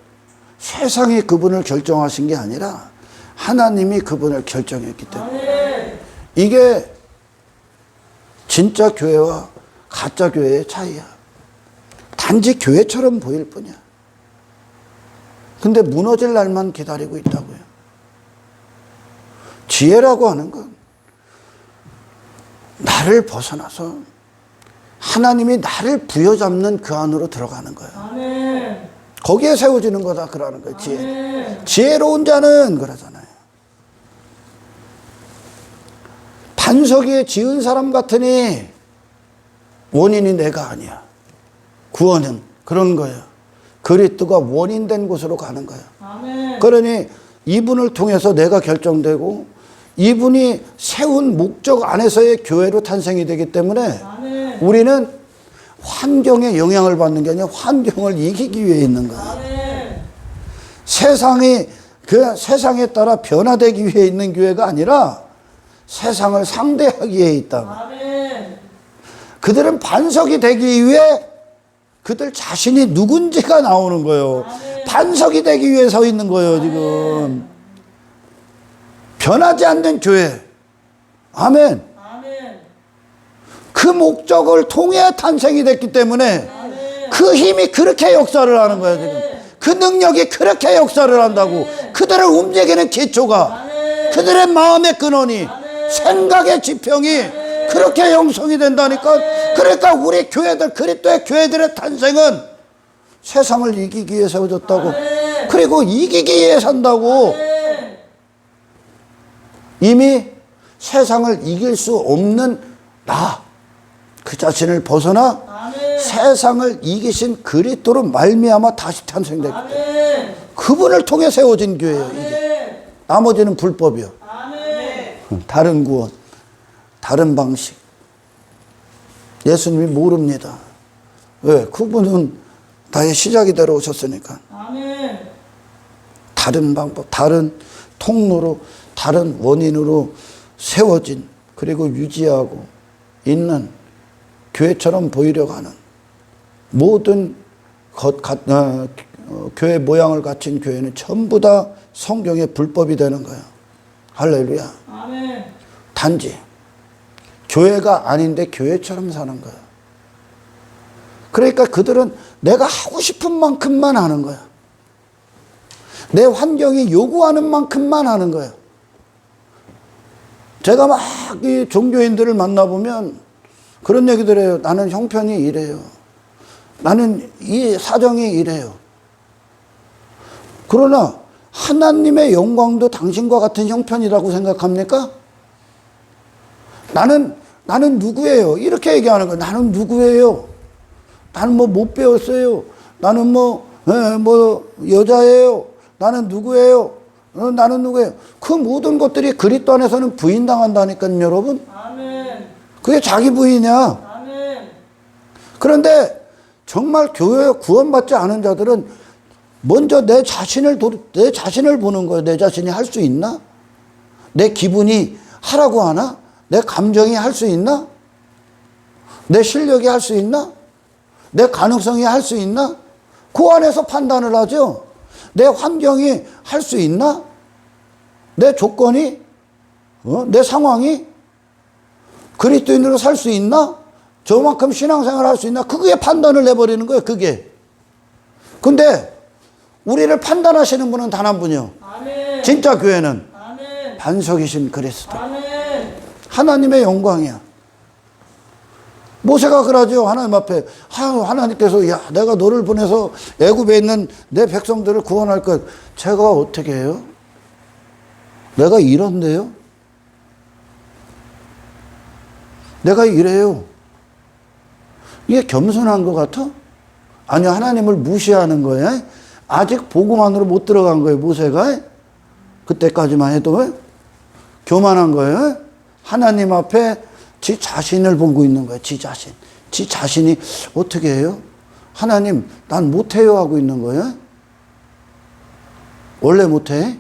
세상이 그분을 결정하신 게 아니라 하나님이 그분을 결정했기 때문에. 아멘. 이게 진짜 교회와 가짜 교회의 차이야. 단지 교회처럼 보일 뿐이야. 근데 무너질 날만 기다리고 있다고요. 지혜라고 하는 건 나를 벗어나서 하나님이 나를 부여잡는 그 안으로 들어가는 거야. 아멘. 거기에 세워지는 거다 그러는 거야. 지혜. 아멘. 지혜로운 자는 그러잖아요. 반석 위에 지은 사람 같으니 원인이 내가 아니야. 구원은 그런 거예요. 그리스도가 원인된 곳으로 가는 거예요. 아멘. 그러니 이분을 통해서 내가 결정되고 이분이 세운 목적 안에서의 교회로 탄생이 되기 때문에 아멘. 우리는 환경에 영향을 받는 게 아니라 환경을 이기기 위해 있는 거예요. 아멘. 세상이 그 세상에 따라 변화되기 위해 있는 교회가 아니라 세상을 상대하기에 있다고. 아멘. 그들은 반석이 되기 위해 그들 자신이 누군지가 나오는 거예요. 아멘. 반석이 되기 위해 서 있는 거예요, 지금. 변하지 않는 교회. 아멘. 아멘. 그 목적을 통해 탄생이 됐기 때문에 아멘. 그 힘이 그렇게 역사를 하는 거예요, 지금. 그 능력이 그렇게 역사를 한다고. 그들을 움직이는 기초가, 아멘. 그들의 마음의 근원이, 생각의 지평이 그렇게 형성이 된다니까. 그러니까 우리 교회들, 그리스도의 교회들의 탄생은 세상을 이기기 위해 세워졌다고. 그리고 이기기 위해 산다고. 이미 세상을 이길 수 없는 나, 그 자신을 벗어나 세상을 이기신 그리스도로 말미암아 다시 탄생됐기 때문에 그분을 통해 세워진 교회예요. 이게. 나머지는 불법이요. 다른 구원, 다른 방식. 예수님이 모릅니다. 왜? 그분은 나의 시작이 되러 오셨으니까. 다른 방법, 다른 통로로, 다른 원인으로 세워진, 그리고 유지하고 있는 교회처럼 보이려고 하는 모든 교회 모양을 갖춘 교회는 전부 다 성경의 불법이 되는 거예요. 할렐루야. 단지 교회가 아닌데 교회처럼 사는 거예요. 그러니까 그들은 내가 하고 싶은 만큼만 하는 거야. 내 환경이 요구하는 만큼만 하는 거예요. 제가 막 이 종교인들을 만나보면 그런 얘기들 해요. 나는 형편이 이래요. 나는 이 사정이 이래요. 그러나 하나님의 영광도 당신과 같은 형편이라고 생각합니까? 나는 누구예요? 이렇게 얘기하는 거예요. 나는 누구예요? 나는 뭐 못 배웠어요. 나는 뭐 여자예요. 나는 누구예요? 나는 누구예요? 그 모든 것들이 그리스도 안에서는 부인당한다니까요, 여러분. 그게 자기 부인이야. 그런데 정말 교회에 구원받지 않은 자들은 먼저 내 자신을 보는 거예요. 내 자신이 할 수 있나? 내 기분이 하라고 하나? 내 감정이 할 수 있나? 내 실력이 할 수 있나? 내 가능성이 할 수 있나? 그 안에서 판단을 하죠. 내 환경이 할 수 있나? 내 조건이? 내 상황이? 그리스도인으로 살 수 있나? 저만큼 신앙생활 할 수 있나? 그게 판단을 내버리는 거예요, 그게. 근데 우리를 판단하시는 분은 단 한 분이요. 진짜 교회는 반석이신 그리스도. 하나님의 영광이야. 모세가 그러죠. 하나님 앞에. 하나님께서 야, 내가 너를 보내서 애굽에 있는 내 백성들을 구원할 것. 제가 어떻게 해요? 내가 이런데요? 내가 이래요. 이게 겸손한 것 같아? 아니요, 하나님을 무시하는 거예요. 아직 복음안으로 못 들어간 거예요, 모세가. 그때까지만 해도 교만한 거예요. 하나님 앞에 지 자신을 보고 있는 거예요. 지 자신. 지 자신이 어떻게 해요? 하나님, 난 못해요 하고 있는 거예요. 원래 못해?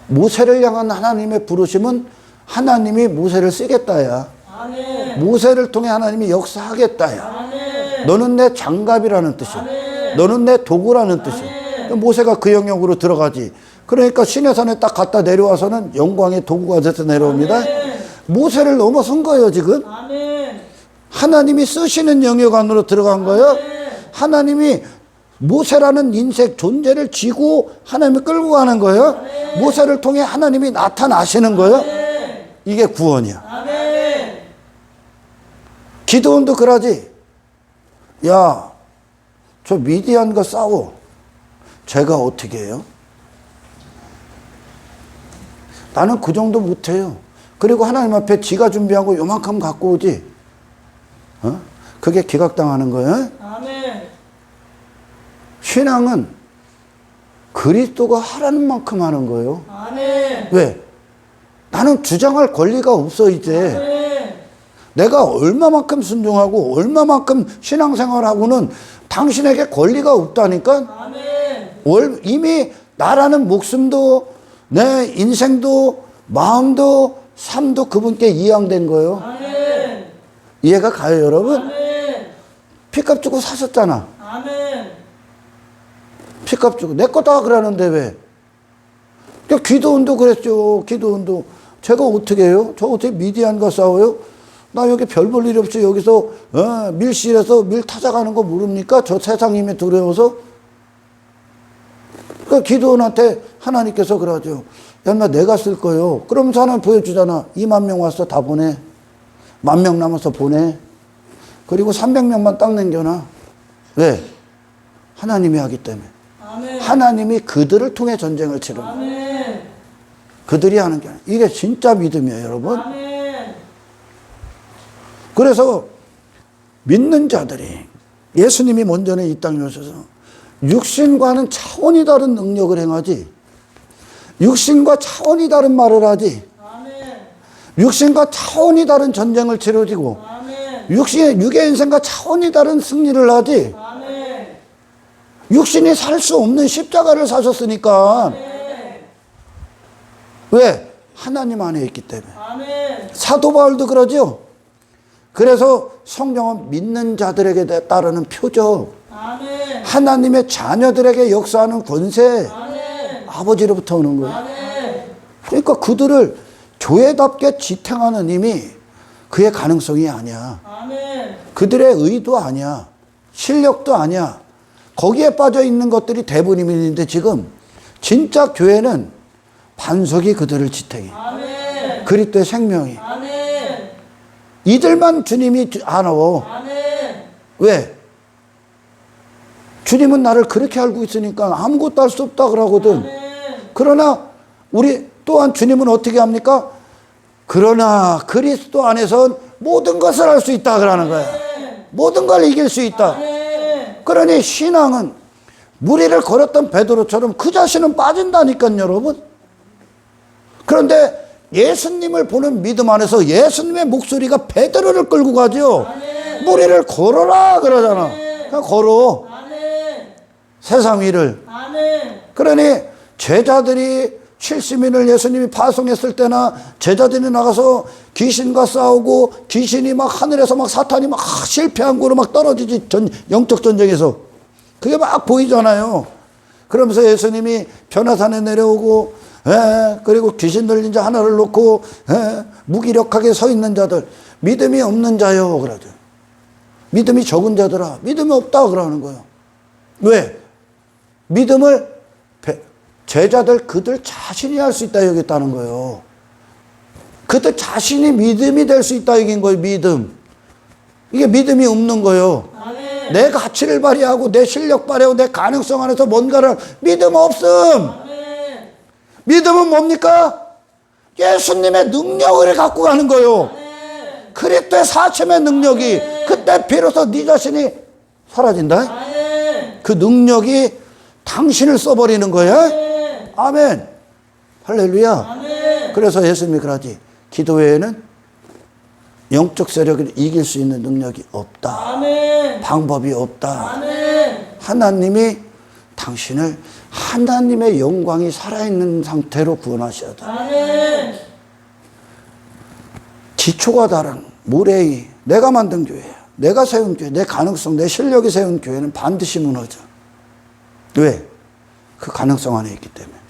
모세를 향한 하나님의 부르심은 하나님이 모세를 쓰겠다야. 모세를 통해 하나님이 역사하겠다야. 너는 내 장갑이라는 뜻이야. 너는 내 도구라는 뜻이야. 모세가 그 영역으로 들어가지. 그러니까 시내산에 딱 갔다 내려와서는 영광의 도구가 돼서 내려옵니다. 모세를 넘어선 거예요, 지금. 하나님이 쓰시는 영역 안으로 들어간 거예요. 하나님이 모세라는 인생 존재를 쥐고 하나님이 끌고 가는 거예요. 모세를 통해 하나님이 나타나시는 거예요. 이게 구원이야. 기드온도 그러지. 야, 저 미디안과 싸워. 제가 어떻게 해요? 나는 그 정도 못해요. 그리고 하나님 앞에 지가 준비하고 요만큼 갖고 오지. 그게 기각당하는 거예요. 신앙은 그리스도가 하라는 만큼 하는 거예요. 왜? 나는 주장할 권리가 없어, 이제. 내가 얼마만큼 순종하고 얼마만큼 신앙생활하고는 당신에게 권리가 없다니까. 이미 나라는 목숨도 내 인생도 마음도 삶도 그분께 이양된 거예요. 이해가 가요, 여러분? 피값 주고 사셨잖아. 피값 주고. 내 거다 그러는데 왜? 그러니까 기도원도 그랬죠. 기도원도. 제가 어떻게 해요? 저 어떻게 미디안과 싸워요? 나 여기 별 볼 일 없이 여기서 밀실에서 밀 타작하는 거 모릅니까? 저 세상 힘에 두려워서. 그 기도원한테 하나님께서 그러죠. 야, 내가 쓸 거요. 그럼 하나님 보여주잖아. 2만 명 왔어. 다 보내. 10,000명 남아서 보내. 그리고 300명만 딱 남겨놔. 왜? 하나님이 하기 때문에. 아멘. 하나님이 그들을 통해 전쟁을 치르는 거예요. 아멘. 그들이 하는 게 아니라. 이게 진짜 믿음이에요, 여러분. 아멘. 그래서 믿는 자들이 예수님이 먼저는 이 땅에 오셔서 육신과는 차원이 다른 능력을 행하지, 육신과 차원이 다른 말을 하지, 아멘. 육신과 차원이 다른 전쟁을 치러지고, 아멘. 육의 인생과 차원이 다른 승리를 하지, 아멘. 육신이 살 수 없는 십자가를 사셨으니까. 아멘. 왜? 하나님 안에 있기 때문에. 아멘. 사도 바울도 그러죠. 그래서 성경은 믿는 자들에게 따르는 표적, 아멘. 하나님의 자녀들에게 역사하는 권세, 아멘. 아버지로부터 오는 거예요. 아멘. 그러니까 그들을 교회답게 지탱하는 힘이 그의 가능성이 아니야. 아멘. 그들의 의도 아니야. 실력도 아니야. 거기에 빠져 있는 것들이 대부분인데 지금 진짜 교회는 반석이 그들을 지탱해. 아멘. 그리스도의 생명이. 아멘. 이들만 주님이 알아워. 아멘. 왜? 주님은 나를 그렇게 알고 있으니까 아무것도 할 수 없다 그러거든. 아멘. 그러나 우리 또한 주님은 어떻게 합니까? 그러나 그리스도 안에선 모든 것을 할 수 있다 그러는 거야. 모든 걸 이길 수 있다. 아멘. 그러니 신앙은 무리를 걸었던 베드로처럼 그 자신은 빠진다니까요, 여러분. 그런데 예수님을 보는 믿음 안에서 예수님의 목소리가 베드로를 끌고 가죠. 아멘. 무리를 걸어라 그러잖아. 그냥 걸어. 아멘. 세상 위를. 아멘. 그러니 제자들이 70인을 예수님이 파송했을 때나 제자들이 나가서 귀신과 싸우고 귀신이 막 하늘에서 막 사탄이 막 실패한 거로 막 떨어지지, 영적 전쟁에서. 그게 막 보이잖아요. 그러면서 예수님이 변화산에 내려오고, 그리고 귀신 들린 자 하나를 놓고, 무기력하게 서 있는 자들, 믿음이 없는 자요 그러죠. 믿음이 적은 자들아, 믿음이 없다 그러는 거예요. 왜? 믿음을 제자들 그들 자신이 할 수 있다 여겼다는 거예요. 그들 자신이 믿음이 될 수 있다 여긴 거예요. 믿음. 이게 믿음이 없는 거예요. 아멘. 내 가치를 발휘하고 내 실력 발휘하고 내 가능성 안에서 뭔가를, 믿음 없음. 아멘. 믿음은 뭡니까? 예수님의 능력을 갖고 가는 거예요. 아멘. 그리스도의 사심의 능력이, 그때 비로소 네 자신이 사라진다. 아멘. 그 능력이 당신을 써버리는 거야. 아멘. 할렐루야. 아멘. 그래서 예수님이 그러지. 기도 외에는 영적 세력을 이길 수 있는 능력이 없다. 아멘. 방법이 없다. 아멘. 하나님이 당신을 하나님의 영광이 살아있는 상태로 구원하셔야 돼. 아멘. 기초가 다른 모래이, 내가 만든 교회야. 내가 세운 교회, 내 가능성, 내 실력이 세운 교회는 반드시 무너져. 왜? 그 가능성 안에 있기 때문에.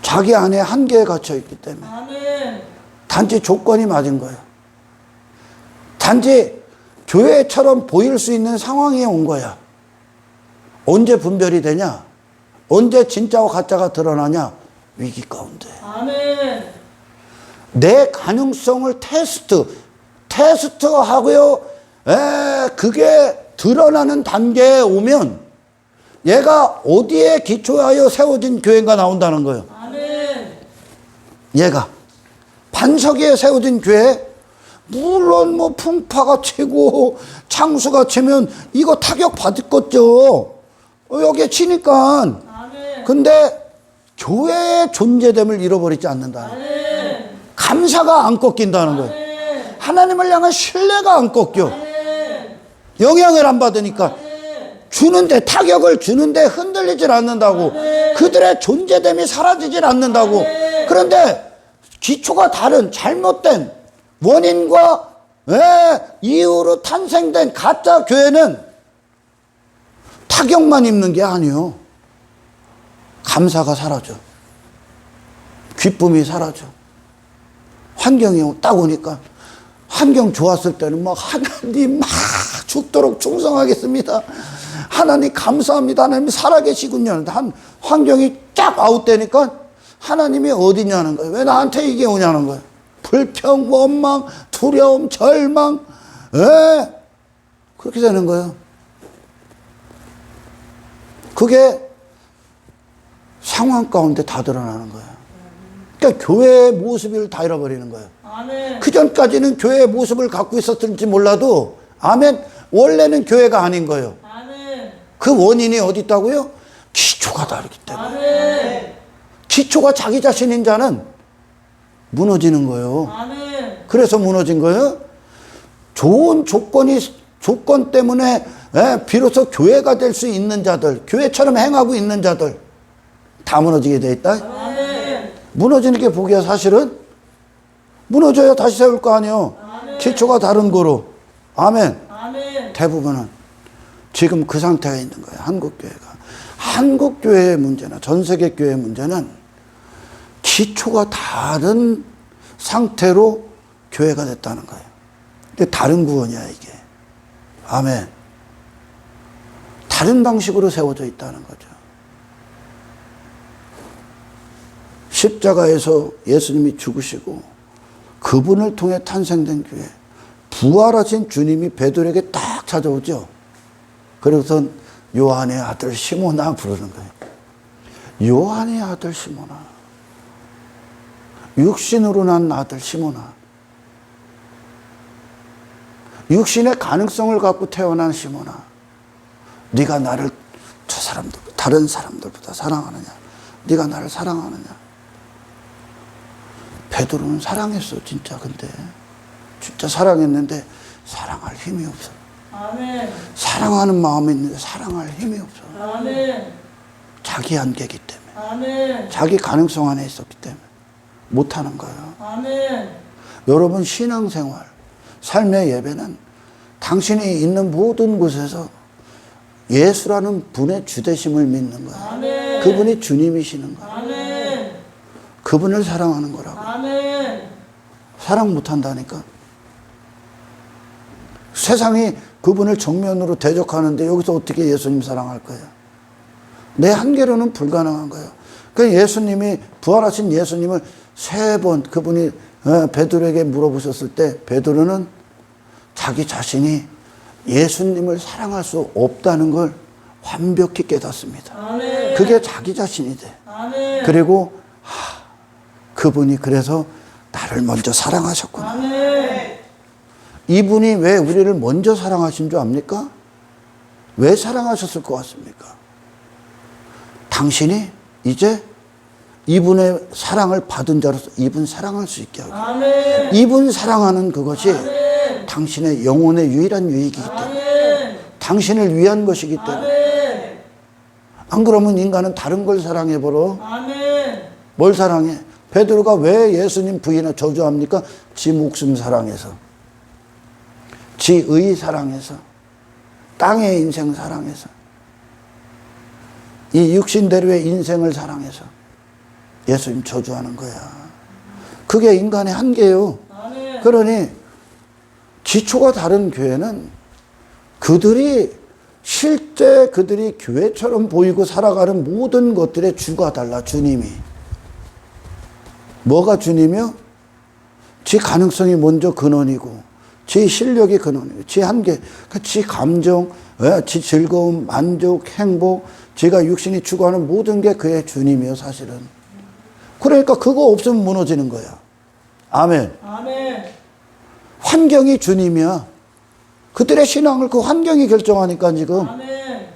자기 안에 한계에 갇혀 있기 때문에. 아멘. 단지 조건이 맞은 거예요. 단지 교회처럼 보일 수 있는 상황이 온 거야. 언제 분별이 되냐? 언제 진짜와 가짜가 드러나냐? 위기 가운데. 아멘. 내 가능성을 테스트하고요. 그게 드러나는 단계에 오면 얘가 어디에 기초하여 세워진 교회가 나온다는 거예요. 아멘. 얘가 반석 위에 세워진 교회, 물론 뭐 풍파가 치고 창수가 치면 이거 타격 받을 거죠. 여기에 치니까. 아멘. 근데 교회의 존재됨을 잃어버리지 않는다는 거예요. 아멘. 감사가 안 꺾인다는 거예요. 아멘. 하나님을 향한 신뢰가 안 꺾여. 아멘. 영향을 안 받으니까. 주는데, 타격을 주는데 흔들리질 않는다고. 그들의 존재됨이 사라지질 않는다고. 그런데 기초가 다른 잘못된 원인과 이유로 탄생된 가짜 교회는 타격만 입는 게 아니에요. 감사가 사라져. 기쁨이 사라져. 환경이 딱 오니까, 환경 좋았을 때는 막 하나님 막 죽도록 충성하겠습니다. 하나님 감사합니다. 하나님 살아계시군요. 한 환경이 쫙 아웃되니까 하나님이 어디냐는 거예요. 왜 나한테 이게 오냐는 거예요. 불평, 원망, 두려움, 절망, 그렇게 되는 거예요. 그게 상황 가운데 다 드러나는 거예요. 그러니까 교회의 모습을 다 잃어버리는 거예요. 아멘. 그 전까지는 교회의 모습을 갖고 있었을지 몰라도, 아멘, 원래는 교회가 아닌 거예요. 아멘. 그 원인이 어디 있다고요? 기초가 다르기 때문에. 아멘. 기초가 자기 자신인 자는 무너지는 거예요. 아멘. 그래서 무너진 거예요. 좋은 조건 때문에 비로소 교회가 될 수 있는 자들, 교회처럼 행하고 있는 자들 다 무너지게 돼 있다. 아멘. 무너지는 게 복이야. 사실은 무너져야 다시 세울 거 아니에요. 기초가 다른 거로. 아멘. 아멘. 대부분은 지금 그 상태가 있는 거예요. 한국교회가. 한국교회의 문제나 전 세계 교회의 문제는 기초가 다른 상태로 교회가 됐다는 거예요. 근데 다른 구원이야 이게. 아멘. 다른 방식으로 세워져 있다는 거죠. 십자가에서 예수님이 죽으시고 그분을 통해 탄생된 교회, 부활하신 주님이 베드로에게 딱 찾아오죠. 그래서 요한의 아들 시몬아 부르는 거예요. 요한의 아들 시몬아, 육신으로 난 아들 시몬아, 육신의 가능성을 갖고 태어난 시몬아, 네가 나를 저 사람들, 다른 사람들보다 사랑하느냐? 네가 나를 사랑하느냐? 베드로는 사랑했어, 진짜. 근데 진짜 사랑했는데 사랑할 힘이 없어. 아멘. 사랑하는 마음이 있는데 사랑할 힘이 없어. 아멘. 자기 한계이기 때문에, 아멘. 자기 가능성 안에 있었기 때문에 못하는 거예요. 아멘. 여러분 신앙생활, 삶의 예배는 당신이 있는 모든 곳에서 예수라는 분의 주되심을 믿는 거예요. 아멘. 그분이 주님이시는 거예요. 아멘. 그분을 사랑하는 거라고. 아멘. 사랑 못한다니까. 세상이 그분을 정면으로 대적하는데 여기서 어떻게 예수님 사랑할 거예요? 내 한계로는 불가능한 거예요. 그 예수님이, 부활하신 예수님을 3번 그분이 베드로에게 물어보셨을 때 베드로는 자기 자신이 예수님을 사랑할 수 없다는 걸 완벽히 깨닫습니다. 아멘. 그게 자기 자신이 돼. 아멘. 그리고 그분이 그래서 나를 먼저 사랑하셨구나. 아멘. 이분이 왜 우리를 먼저 사랑하신 줄 압니까? 왜 사랑하셨을 것 같습니까? 당신이 이제 이분의 사랑을 받은 자로서 이분 사랑할 수 있게 하고, 아멘. 이분 사랑하는 그것이 아멘. 당신의 영혼의 유일한 유익이기 때문에, 아멘. 당신을 위한 것이기 때문에. 아멘. 안 그러면 인간은 다른 걸 사랑해버려. 아멘. 뭘 사랑해? 베드로가 왜 예수님 부인을 저주합니까? 지 목숨 사랑해서, 지 의 사랑해서, 땅의 인생 사랑해서, 이 육신대로의 인생을 사랑해서 예수님 저주하는 거야. 그게 인간의 한계예요. 아멘. 그러니 기초가 다른 교회는 그들이 실제 그들이 교회처럼 보이고 살아가는 모든 것들의 주가 달라. 주님이 뭐가 주님이요? 지 가능성이 먼저 근원이고, 지 실력이 근원이고, 지 한계, 지 감정, 지 즐거움, 만족, 행복, 지가 육신이 추구하는 모든 게 그의 주님이요, 사실은. 그러니까 그거 없으면 무너지는 거야. 아멘. 아멘. 환경이 주님이야. 그들의 신앙을 그 환경이 결정하니까 지금. 아멘.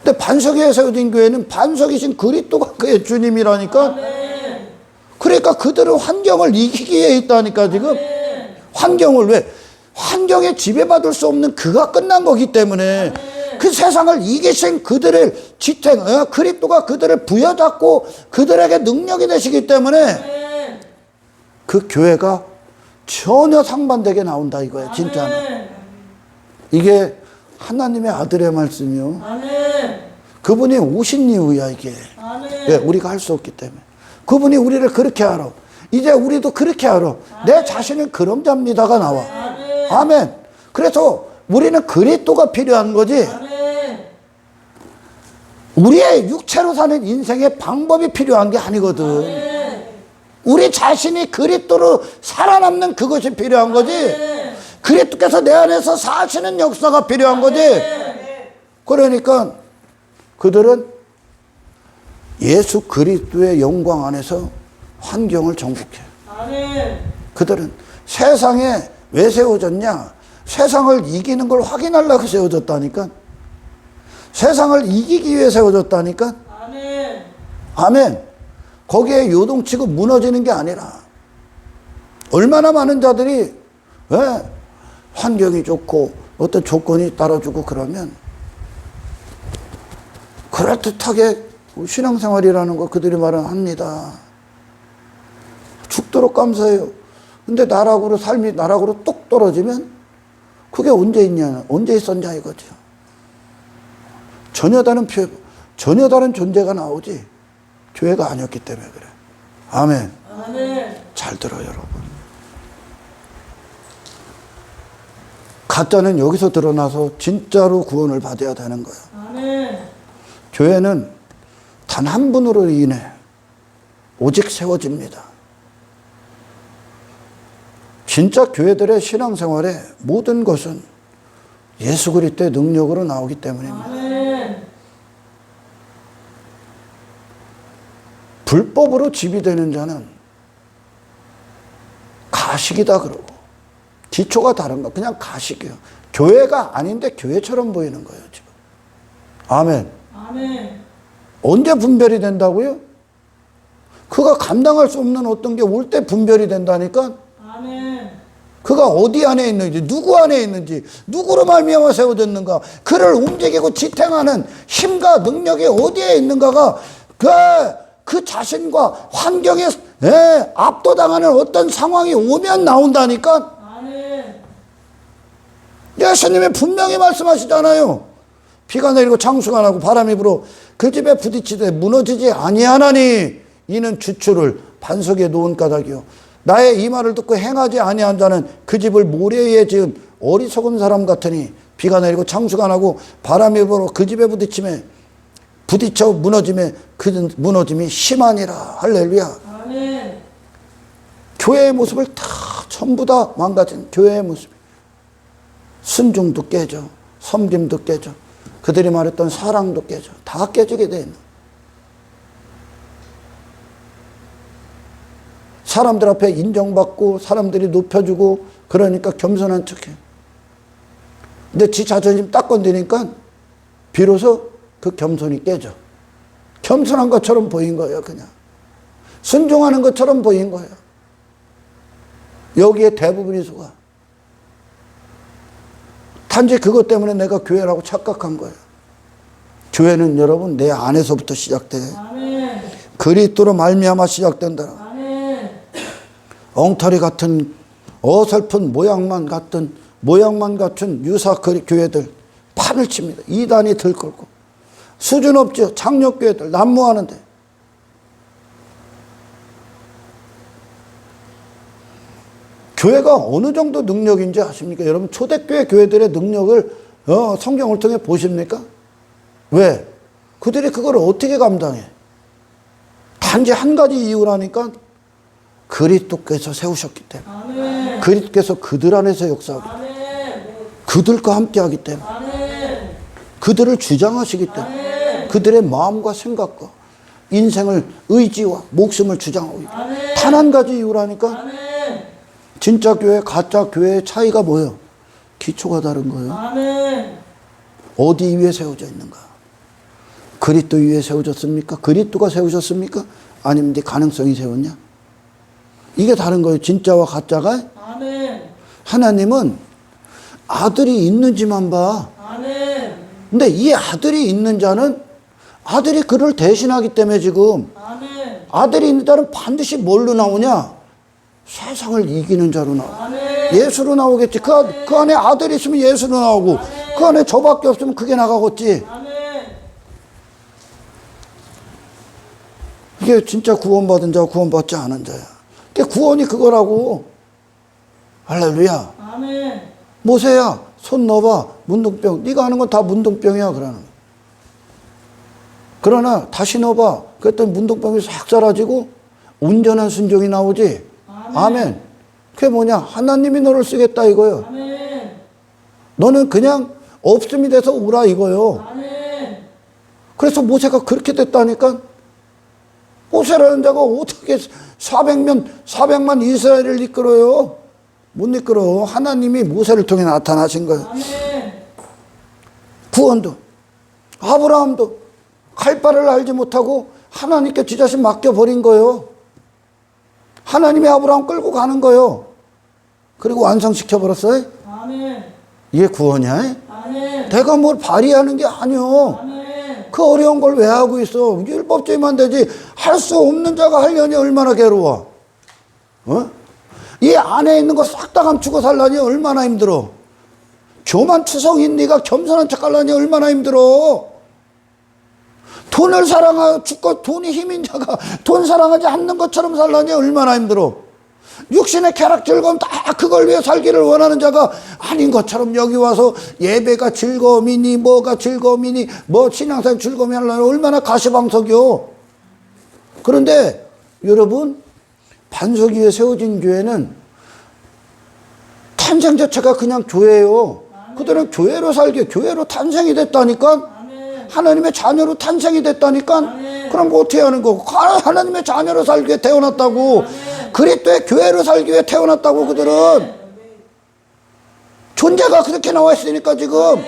근데 반석에 세워진 교회는 반석이신 그리스도가 그의 주님이라니까. 아멘. 그러니까 그들은 환경을 이기기에 있다니까 지금. 아멘. 환경을 왜? 환경에 지배받을 수 없는 그가 끝난 거기 때문에. 그 세상을 이기신 그들을 지탱, 그리스도가 그들을 부여잡고 그들에게 능력이 되시기 때문에 아멘. 그 교회가 전혀 상반되게 나온다 이거야, 진짜는. 아멘. 이게 하나님의 아들의 말씀이요. 아멘. 그분이 오신 이유야, 이게. 아멘. 왜? 우리가 할 수 없기 때문에. 그분이 우리를 그렇게 알아. 이제 우리도 그렇게 알아. 내 자신은 그런 자입니다가 나와. 아멘. 아멘. 그래서 우리는 그리스도가 필요한 거지. 아멘. 우리의 육체로 사는 인생의 방법이 필요한 게 아니거든. 아멘. 우리 자신이 그리스도로 살아남는 그것이 필요한 거지. 아멘. 그리스도께서 내 안에서 사시는 역사가 필요한 거지. 그러니까 그들은 예수 그리스도의 영광 안에서 환경을 정복해. 아멘. 그들은 세상에 왜 세워졌냐? 세상을 이기는 걸 확인하려고 세워졌다니까. 세상을 이기기 위해 세워졌다니까. 아멘. 아멘. 거기에 요동치고 무너지는 게 아니라 얼마나 많은 자들이 왜 환경이 좋고 어떤 조건이 따라주고 그러면 그럴듯하게 신앙생활이라는 거 그들이 말은 합니다. 죽도록 감사해요. 근데 나락으로 삶이 나락으로 뚝 떨어지면 그게 언제 있냐, 언제 있었냐 이거죠. 전혀 다른 존재가 나오지 교회가 아니었기 때문에 그래. 아멘. 아멘. 잘 들어요, 여러분. 가짜는 여기서 드러나서 진짜로 구원을 받아야 되는 거예요. 아멘. 교회는 단 한 분으로 인해 오직 세워집니다. 진짜 교회들의 신앙생활의 모든 것은 예수 그리스도의 능력으로 나오기 때문입니다. 아멘. 불법으로 지비되는 자는 가식이다 그러고 기초가 다른가 그냥 가식이에요. 교회가 아닌데 교회처럼 보이는 거예요 지금. 아멘. 아멘. 언제 분별이 된다고요? 그가 감당할 수 없는 어떤 게 올 때 분별이 된다니까. 아멘. 그가 어디 안에 있는지, 누구 안에 있는지, 누구로 말미암아 세워졌는가, 그를 움직이고 지탱하는 힘과 능력이 어디에 있는가가 그 자신과 환경에 압도당하는 어떤 상황이 오면 나온다니까. 아멘. 예수님이 분명히 말씀하시잖아요. 비가 내리고 창수가 나고 바람이 불어 그 집에 부딪히되 무너지지 아니하나니 이는 주추를 반석에 놓은 까닭이요 나의 이 말을 듣고 행하지 아니한 자는 그 집을 모래 위에 지은 어리석은 사람 같으니 비가 내리고 창수가 나고 바람이 불어 그 집에 부딪혀 무너짐에 그 무너짐이 심하니라. 할렐루야. 아멘. 교회의 모습을 다 전부 다 망가진 교회의 모습. 순종도 깨져, 섬김도 깨져, 그들이 말했던 사랑도 깨져, 다 깨지게 돼 있는. 사람들 앞에 인정받고 사람들이 높여주고 그러니까 겸손한 척해. 근데 지 자존심 딱 건드니까 비로소 그 겸손이 깨져. 겸손한 것처럼 보인 거예요, 그냥. 순종하는 것처럼 보인 거예요. 여기에 대부분이 속아. 단지 그것 때문에 내가 교회라고 착각한 거예요. 교회는 여러분 내 안에서부터 시작돼. 아멘. 그리스도로 말미암아 시작된다. 아멘. 엉터리 같은 어설픈 모양만 갖춘 유사 교회들 판을 칩니다. 이단이 들끓고 수준 없죠. 창력교회들 난무하는데 교회가 어느 정도 능력인지 아십니까? 여러분 초대교회 교회들의 능력을 성경을 통해 보십니까? 왜? 그들이 그걸 어떻게 감당해? 단지 한 가지 이유라니까 그리스도께서 세우셨기 때문에. 아멘. 그리스도께서 그들 안에서 역사하기 때문에. 아멘. 그들과 함께하기 때문에. 아멘. 그들을 주장하시기 때문에. 아멘. 그들의 마음과 생각과 인생을 의지와 목숨을 주장하고 있다. 아멘. 단 한 가지 이유라니까. 아멘. 진짜 교회, 가짜 교회의 차이가 뭐예요? 기초가 다른 거예요. 아멘. 어디 위에 세워져 있는가? 그리스도 위에 세워졌습니까? 그리스도가 세우셨습니까? 아니면 네 가능성이 세웠냐? 이게 다른 거예요. 진짜와 가짜가. 아멘. 하나님은 아들이 있는지만 봐. 아멘. 근데 이 아들이 있는 자는 아들이 그를 대신하기 때문에 지금 아멘. 아들이 있는 자는 반드시 뭘로 나오냐? 세상을 이기는 자로 나와. 아멘. 예수로 나오겠지. 그 안에 아들이 있으면 예수로 나오고 아멘. 그 안에 저밖에 없으면 그게 나가겠지. 아멘. 이게 진짜 구원받은 자와 구원받지 않은 자야. 그게 구원이 그거라고. 할렐루야. 아멘. 모세야 손 넣어봐. 문둥병. 네가 하는 건 다 문둥병이야 그러는. 그러나 다시 넣어봐. 그랬더니 문둥병이 싹 사라지고 온전한 순종이 나오지. 아멘. 그게 뭐냐? 하나님이 너를 쓰겠다 이거요. 아멘. 너는 그냥 없음이 돼서 오라 이거요. 아멘. 그래서 모세가 그렇게 됐다니까. 모세라는 자가 어떻게 400만 이스라엘을 이끌어요? 못 이끌어. 하나님이 모세를 통해 나타나신 거예요. 아멘. 구원도. 아브라함도 갈 바를 알지 못하고 하나님께 지 자신 맡겨버린 거예요. 하나님이 아브라함 끌고 가는 거예요. 그리고 완성시켜버렸어요. 아멘. 이게 구원이야? 아멘. 내가 뭘 발휘하는 게 아니요. 아멘. 그 어려운 걸 왜 하고 있어? 율법주의만 되지 할 수 없는 자가 하려니 얼마나 괴로워. 어? 이 안에 있는 거 싹 다 감추고 살라니 얼마나 힘들어. 교만투성인 네가 겸손한 척 하려니 얼마나 힘들어. 돈을 사랑하고 죽고 돈이 힘인 자가 돈 사랑하지 않는 것처럼 살라니 얼마나 힘들어. 육신의 쾌락 즐거움 다 그걸 위해 살기를 원하는 자가 아닌 것처럼 여기 와서 예배가 즐거움이니 뭐가 즐거움이니 뭐 신앙생활 즐거움이 하려니 얼마나 가시방석이요. 그런데 여러분, 반석 위에 세워진 교회는 탄생 자체가 그냥 교회예요. 그들은 교회로 살게 교회로 탄생이 됐다니까. 하나님의 자녀로 탄생이 됐다니까. 그럼 뭐 어떻게 하는 거고? 하나님의 자녀로 살기 위해 태어났다고. 그리스도의 교회로 살기 위해 태어났다고. 그들은 존재가 그렇게 나와 있으니까 지금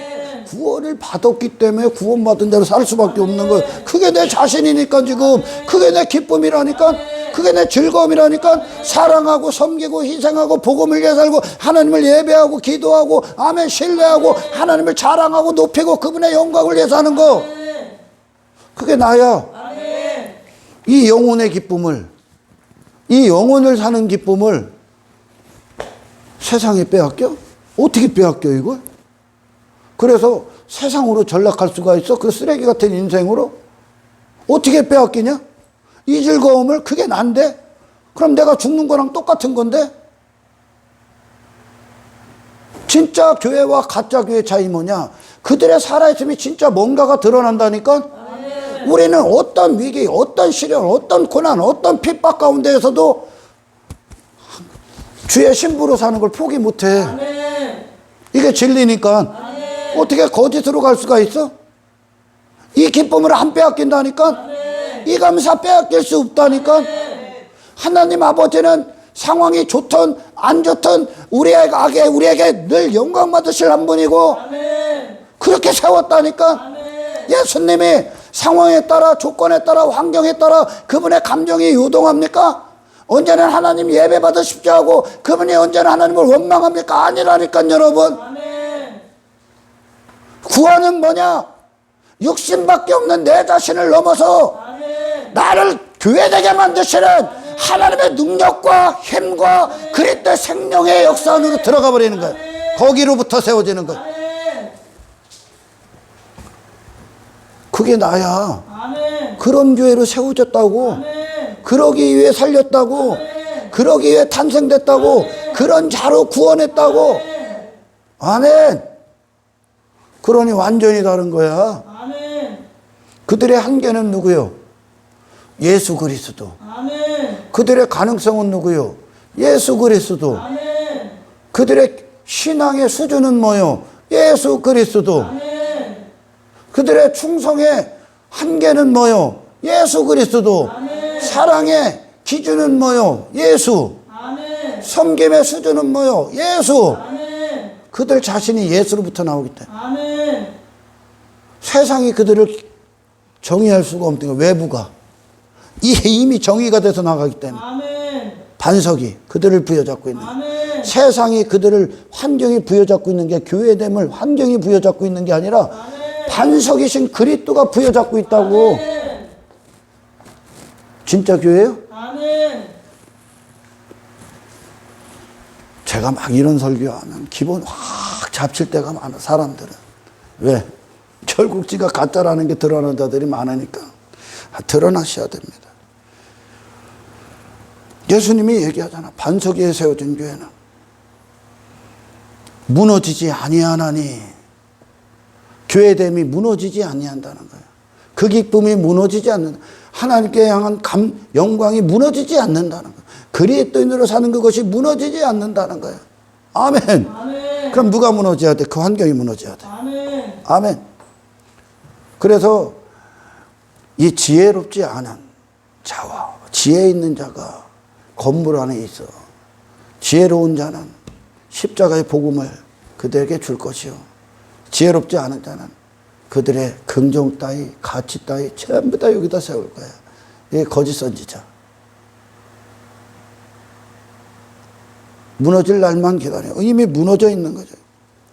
구원을 받았기 때문에 구원받은 자로 살 수밖에 없는 거예요. 그게 내 자신이니까 지금. 그게 내 기쁨이라니까. 그게 내 즐거움이라니까. 사랑하고 섬기고 희생하고 복음을 위해 살고 하나님을 예배하고 기도하고 아멘 신뢰하고 하나님을 자랑하고 높이고 그분의 영광을 위해 사는 거. 그게 나야. 이 영혼의 기쁨을, 이 영혼을 사는 기쁨을 세상에 빼앗겨? 어떻게 빼앗겨 이걸? 그래서 세상으로 전락할 수가 있어? 그 쓰레기 같은 인생으로? 어떻게 빼앗기냐? 이 즐거움을. 그게 난데? 그럼 내가 죽는 거랑 똑같은 건데? 진짜 교회와 가짜 교회의 차이 뭐냐? 그들의 살아있음이 진짜 뭔가가 드러난다니까? 우리는 어떤 위기, 어떤 시련, 어떤 고난, 어떤 핍박 가운데에서도 주의 신부로 사는 걸 포기 못해. 이게 진리니까. 어떻게 거짓으로 갈 수가 있어? 이 기쁨을 안 빼앗긴다니까? 이 감사 빼앗길 수 없다니까? 하나님 아버지는 상황이 좋든 안 좋든 우리에게 늘 영광 받으실 한 분이고 그렇게 세웠다니까? 예수님이 상황에 따라 조건에 따라 환경에 따라 그분의 감정이 요동합니까? 언제는 하나님 예배 받으십시오 하고 그분이 언제나 하나님을 원망합니까? 아니라니까 여러분. 구원은 뭐냐? 육신밖에 없는 내 자신을 넘어서 나를 교회되게 만드시는 하나님의 능력과 힘과 그리스도의 생명의 역사 안으로 들어가 버리는 거예요. 거기로부터 세워지는 거예요. 그게 나야. 그런 교회로 세워졌다고. 그러기 위해 살렸다고. 그러기 위해 탄생됐다고. 그런 자로 구원했다고. 아멘. 그러니 완전히 다른 거야. 그들의 한계는 누구요? 예수 그리스도. 그들의 가능성은 누구요? 예수 그리스도. 그들의 신앙의 수준은 뭐요? 예수 그리스도. 그들의 충성의 한계는 뭐요? 예수 그리스도. 사랑의 기준은 뭐요? 예수. 섬김의 수준은 뭐요? 예수. 그들 자신이 예수로부터 나오기 때문에 세상이 그들을 정의할 수가 없는 거예요. 외부가 이미 정의가 돼서 나가기 때문에 반석이 그들을 부여잡고 있는 거예요. 세상이 그들을 환경이 부여잡고 있는 게 교회됨을 환경이 부여잡고 있는 게 아니라 반석이신 그리스도가 부여잡고 있다고. 진짜 교회예요? 제가 막 이런 설교하면 기분 확 잡칠 때가 많아. 사람들은 왜? 결국지가 가짜라는 게 드러나는 자들이 많으니까. 드러나셔야 됩니다. 예수님이 얘기하잖아. 반석 위에 세워진 교회는 무너지지 아니하나니. 교회됨이 무너지지 아니한다는 거예요. 그 기쁨이 무너지지 않는다. 하나님께 향한 영광이 무너지지 않는다는 거예요. 그리스도인으로 사는 그것이 무너지지 않는다는 거예요. 아멘. 아멘. 그럼 누가 무너져야 돼? 그 환경이 무너져야 돼. 아멘. 아멘. 그래서 이 지혜롭지 않은 자와 지혜 있는 자가 건물 안에 있어. 지혜로운 자는 십자가의 복음을 그들에게 줄 것이요. 지혜롭지 않은 자는 그들의 긍정 따위, 가치 따위 전부 다 여기다 세울 거야. 이게 거짓 선지자. 무너질 날만 기다려. 이미 무너져 있는 거죠.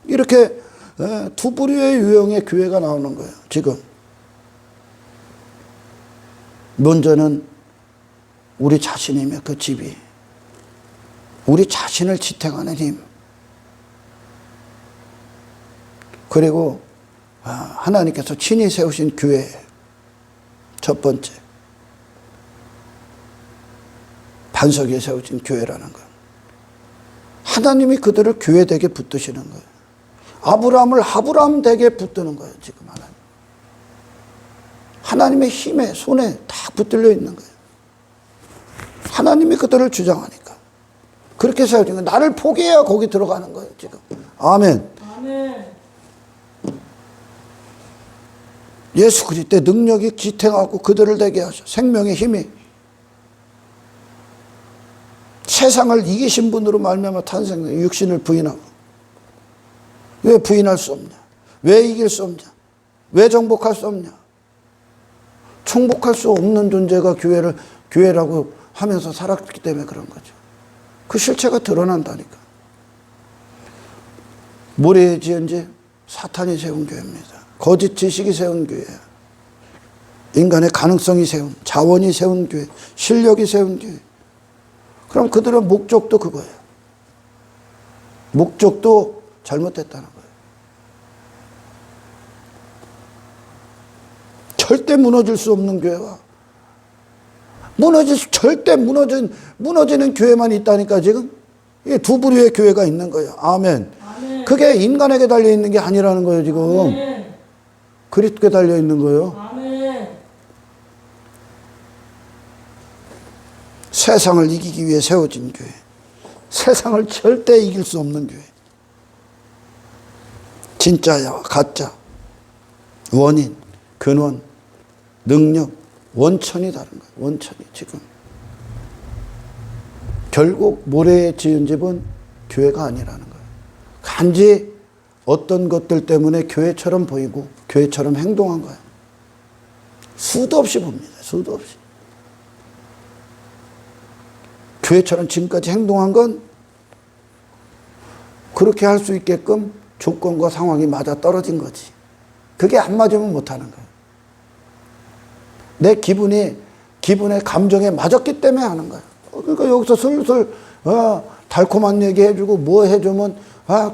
이렇게 두 부류의 유형의 교회가 나오는 거예요. 지금. 먼저는 우리 자신이며 그 집이. 우리 자신을 지탱하는 힘. 그리고 하나님께서 친히 세우신 교회. 첫 번째. 반석 위에 세우신 교회라는 것. 하나님이 그들을 교회되게 붙드시는 거예요. 아브라함을 아브라함되게 붙드는 거예요. 지금 하나님. 하나님의 힘에 손에 다 붙들려 있는 거예요. 하나님이 그들을 주장하니까. 그렇게 세워진 거예요. 나를 포기해야 거기 들어가는 거예요. 지금. 아멘. 아멘. 예수 그리스도의 능력이 지탱하고 그들을 되게 하셔. 생명의 힘이. 세상을 이기신 분으로 말미암아 탄생된 육신을 부인하고. 왜 부인할 수 없냐? 왜 이길 수 없냐? 왜 정복할 수 없냐? 정복할 수 없는 존재가 교회라고 하면서 살았기 때문에 그런 거죠. 그 실체가 드러난다니까. 모래에 지은 집 사탄이 세운 교회입니다. 거짓 지식이 세운 교회예요. 인간의 가능성이 세운, 자원이 세운 교회, 실력이 세운 교회. 그럼 그들의 목적도 그거예요. 목적도 잘못됐다는 거예요. 절대 무너질 수 없는 교회와 절대 무너지는 교회만 있다니까 지금. 이게 두 부류의 교회가 있는 거예요. 아멘. 아멘. 그게 인간에게 달려있는 게 아니라는 거예요 지금. 아멘. 그리스도께 달려있는 거예요. 아멘. 세상을 이기기 위해 세워진 교회. 세상을 절대 이길 수 없는 교회. 진짜와 가짜, 원인, 근원, 능력, 원천이 다른 거예요. 원천이 지금. 결국 모래에 지은 집은 교회가 아니라는 거예요. 단지 어떤 것들 때문에 교회처럼 보이고 교회처럼 행동한 거예요. 수도 없이 봅니다. 수도 없이. 교회처럼 지금까지 행동한 건 그렇게 할 수 있게끔 조건과 상황이 맞아 떨어진 거지. 그게 안 맞으면 못하는 거예요. 내 기분에 감정에 맞았기 때문에 하는 거예요. 그러니까 여기서 슬슬 달콤한 얘기 해주고 뭐 해주면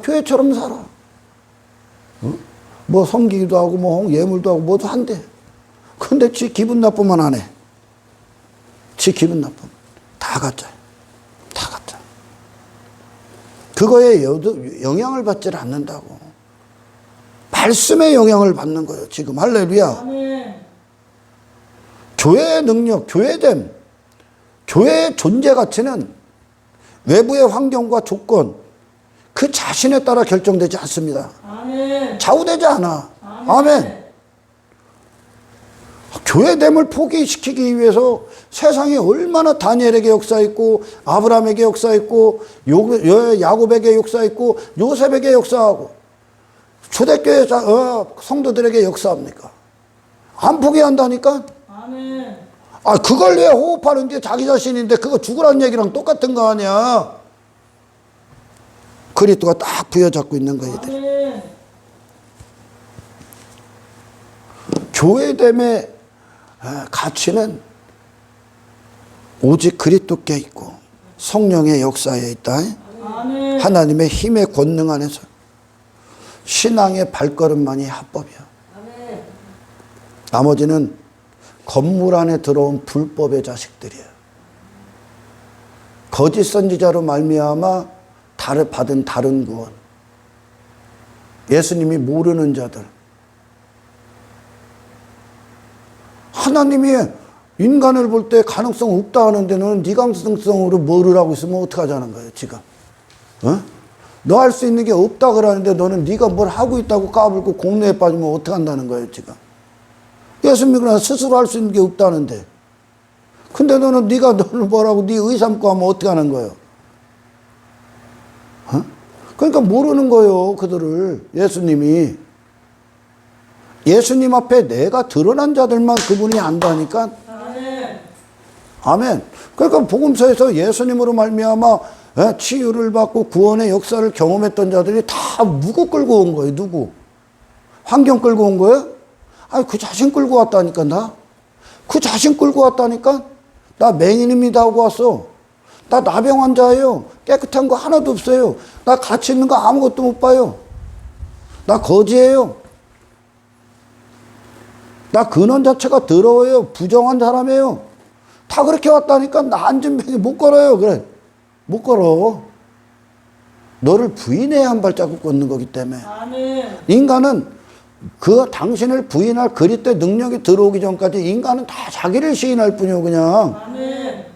교회처럼 살아. 뭐 섬기기도 하고 뭐 예물도 하고 뭐도 한대. 근데 지 기분 나쁘면 안 해. 지 기분 나쁘면 다 가짜야. 다 가짜. 그거에 영향을 받질 않는다고. 말씀의 영향을 받는 거예요. 지금 할렐루야. 아멘. 교회의 능력, 교회됨, 교회의 존재 가치는 외부의 환경과 조건 그 자신에 따라 결정되지 않습니다. 아멘. 좌우되지 않아. 아멘. 교회됨을 포기시키기 위해서 세상에 얼마나 다니엘에게 역사했고 아브라함에게 역사했고 야곱에게 역사했고 요셉에게 역사하고 초대교회 성도들에게 역사합니까? 안 포기한다니까? 아멘. 그걸 왜 호흡하는 게 자기 자신인데 그거 죽으라는 얘기랑 똑같은 거 아니야. 그리스도가 딱 부여잡고 있는 거예요. 아멘. 교회됨의 가치는 오직 그리스도께 있고 성령의 역사에 있다. 아멘. 하나님의 힘의 권능 안에서 신앙의 발걸음만이 합법이야. 아멘. 나머지는 건물 안에 들어온 불법의 자식들이야. 거짓 선지자로 말미암아 받은 다른 구원. 예수님이 모르는 자들. 하나님이 인간을 볼 때 가능성 없다 하는데 너는 네 가능성으로 뭐를 하고 있으면 어떡하자는 거예요, 지금. 어? 너 할 수 있는 게 없다 그러는데 너는 네가 뭘 하고 있다고 까불고 공로에 빠지면 어떡한다는 거예요, 지금. 예수 믿으나 스스로 할 수 있는 게 없다는데. 근데 너는 네가 너를 뭐라고 네 의삼고 하면 어떡하는 거예요? 어? 그러니까 모르는 거예요, 그들을. 예수님이. 예수님 앞에 내가 드러난 자들만 그분이 안다니까. 아멘. 아멘. 그러니까 복음서에서 예수님으로 말미암아 치유를 받고 구원의 역사를 경험했던 자들이 다 누구 끌고 온 거예요? 누구? 환경 끌고 온 거예요? 아니 그 자신 끌고 왔다니까 나. 그 자신 끌고 왔다니까. 나 맹인입니다 하고 왔어. 나 나병 환자예요. 깨끗한 거 하나도 없어요. 나 가치 있는 거 아무것도 못 봐요. 나 거지예요. 나 근원 자체가 더러워요. 부정한 사람이에요. 다 그렇게 왔다니까 나 안전병이 못 걸어요. 그래. 못 걸어. 너를 부인해야 한 발자국 걷는 거기 때문에. 아멘. 인간은 그 당신을 부인할 그리스도의 능력이 들어오기 전까지 인간은 다 자기를 시인할 뿐이요 그냥. 아멘.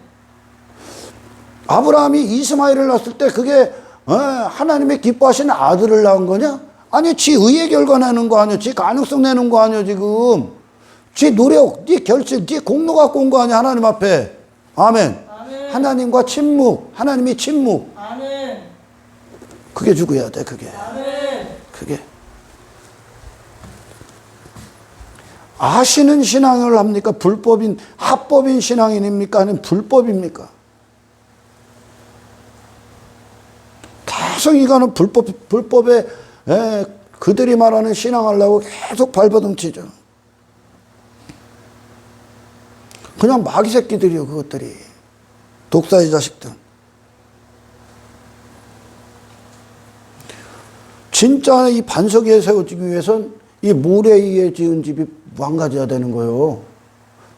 아브라함이 이스마엘을 낳았을 때 그게 하나님의 기뻐하시는 아들을 낳은 거냐? 아니 지 의의 결과 내는 거 아니야. 지 가능성 내는 거 아니야 지금. 지 노력, 지 결심, 지 공로 갖고 온 거 아니야 하나님 앞에. 아멘. 아멘. 하나님과 침묵, 하나님이 침묵. 아멘. 그게 죽어야 돼 그게. 아멘. 그게. 아시는 신앙을 합니까? 불법인, 합법인 신앙인입니까? 아니면 불법입니까? 계속 이거는 불법에, 그들이 말하는 신앙하려고 계속 발버둥 치죠. 그냥 마귀 새끼들이요, 그것들이. 독사의 자식들. 진짜 이 반석 위에 세워지기 위해선 이 모래 위에 지은 집이 망가져야 되는 거예요.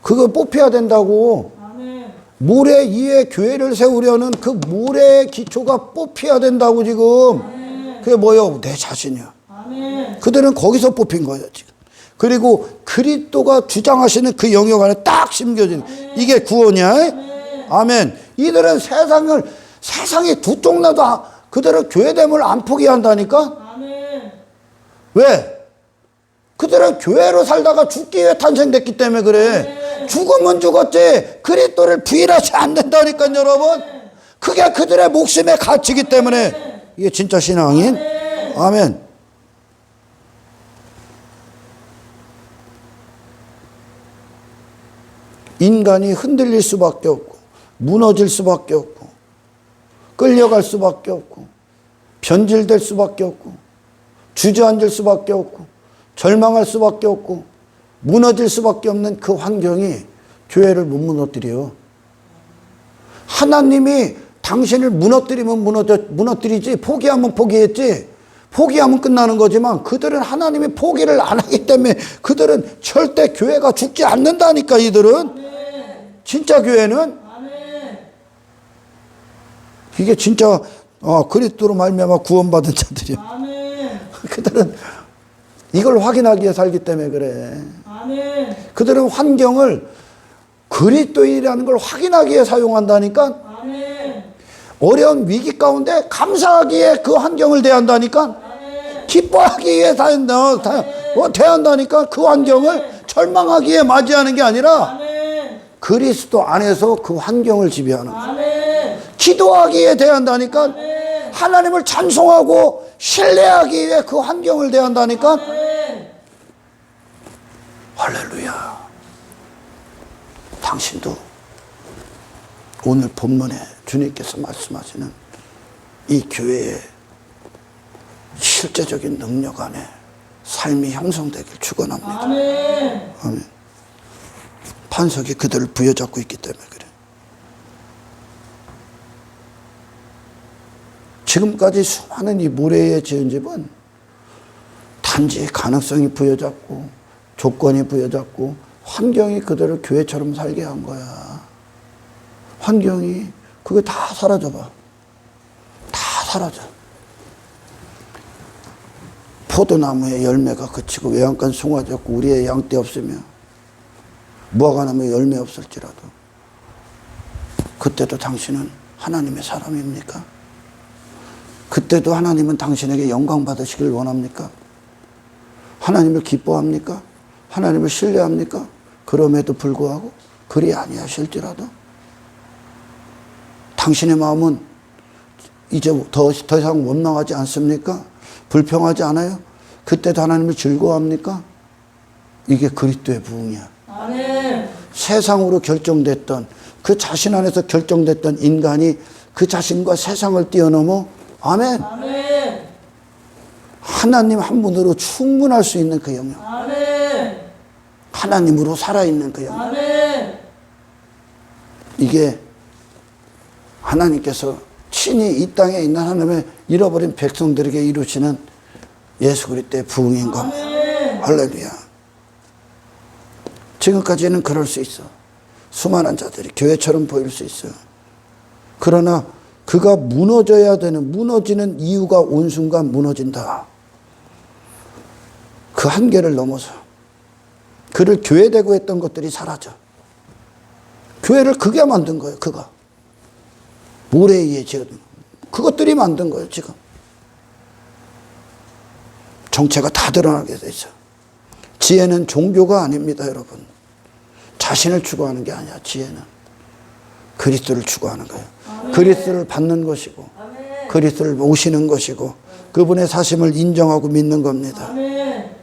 그거 뽑혀야 된다고. 아멘. 모래 위에 교회를 세우려는 그 모래의 기초가 뽑혀야 된다고 지금. 아멘. 그게 뭐예요? 내 자신이야. 아멘. 그들은 거기서 뽑힌 거예요 지금. 그리고 그리스도가 주장하시는 그 영역 안에 딱 심겨진 이게 구원이야. 아멘. 이들은 세상이 두 쪽 나도 그들은 교회됨을 안 포기한다니까. 아멘. 왜? 그들은 교회로 살다가 죽기 위해 탄생됐기 때문에 그래. 죽으면 죽었지 그리스도를 부인하지 않는다니까 여러분. 그게 그들의 목숨의 가치이기 때문에 이게 진짜 신앙인. 아멘. 인간이 흔들릴 수밖에 없고 무너질 수밖에 없고 끌려갈 수밖에 없고 변질될 수밖에 없고 주저앉을 수밖에 없고 절망할 수밖에 없고 무너질 수밖에 없는 그 환경이 교회를 못 무너뜨려요. 하나님이 당신을 무너뜨리면 무너뜨리지 포기하면 포기했지 포기하면 끝나는 거지만 그들은 하나님이 포기를 안 하기 때문에 그들은 절대 교회가 죽지 않는다니까 이들은. 진짜 교회는 이게 진짜 그리스도로 말미암아 구원받은 자들이야. 그들은 이걸 확인하기 위해 살기 때문에 그래. 아멘. 그들은 환경을 그리스도이라는 걸 확인하기 위해 사용한다니까. 아멘. 어려운 위기 가운데 감사하기에 그 환경을 대한다니까. 아멘. 기뻐하기 위해 대한다니까. 그 환경을 절망하기에 맞이하는 게 아니라 아멘. 그리스도 안에서 그 환경을 지배하는 거야. 아멘. 기도하기에 대한다니까. 아멘. 하나님을 찬송하고 신뢰하기 위해 그 환경을 대한다니까. 아멘. 할렐루야. 당신도 오늘 본문에 주님께서 말씀하시는 이 교회의 실제적인 능력 안에 삶이 형성되길 축원합니다. 아멘. 아멘. 반석이 그들을 부여잡고 있기 때문에 그래. 지금까지 수많은 이 모래에 지은 집은 단지 가능성이 부여잡고 조건이 부여잡고 환경이 그들을 교회처럼 살게 한 거야. 환경이 그게 다 사라져봐. 다 사라져. 포도나무의 열매가 그치고 외양간 송아지 없고 우리의 양떼 없으며 무화과 나무에 열매 없을지라도 그때도 당신은 하나님의 사람입니까? 그때도 하나님은 당신에게 영광 받으시길 원합니까? 하나님을 기뻐합니까? 하나님을 신뢰합니까? 그럼에도 불구하고 그리 아니하실지라도 당신의 마음은 이제 더 이상 원망하지 않습니까? 불평하지 않아요? 그때도 하나님을 즐거워합니까? 이게 그리스도의 부흥이야. 아멘. 세상으로 결정됐던 그 자신 안에서 결정됐던 인간이 그 자신과 세상을 뛰어넘어 아멘. 아멘. 하나님 한 분으로 충분할 수 있는 그 영역. 아멘. 하나님으로 살아있는 그 영역. 아멘. 이게 하나님께서 친히 이 땅에 있는 하나님의 잃어버린 백성들에게 이루시는 예수 그리스도의 부흥인 겁니다. 아멘. 할렐루야. 지금까지는 그럴 수 있어. 수많은 자들이 교회처럼 보일 수 있어요. 그러나 그가 무너져야 되는, 무너지는 이유가 온 순간 무너진다. 그 한계를 넘어서 그를 교회되고 했던 것들이 사라져. 교회를 그게 만든 거예요. 그가 모래에 의해 지은 그것들이 만든 거예요. 지금 정체가 다 드러나게 돼 있어. 지혜는 종교가 아닙니다, 여러분. 자신을 추구하는 게 아니야. 지혜는 그리스도를 추구하는 거예요. 아멘. 그리스도를 받는 것이고, 아멘. 그리스도를 모시는 것이고, 그분의 사심을 인정하고 믿는 겁니다. 아멘.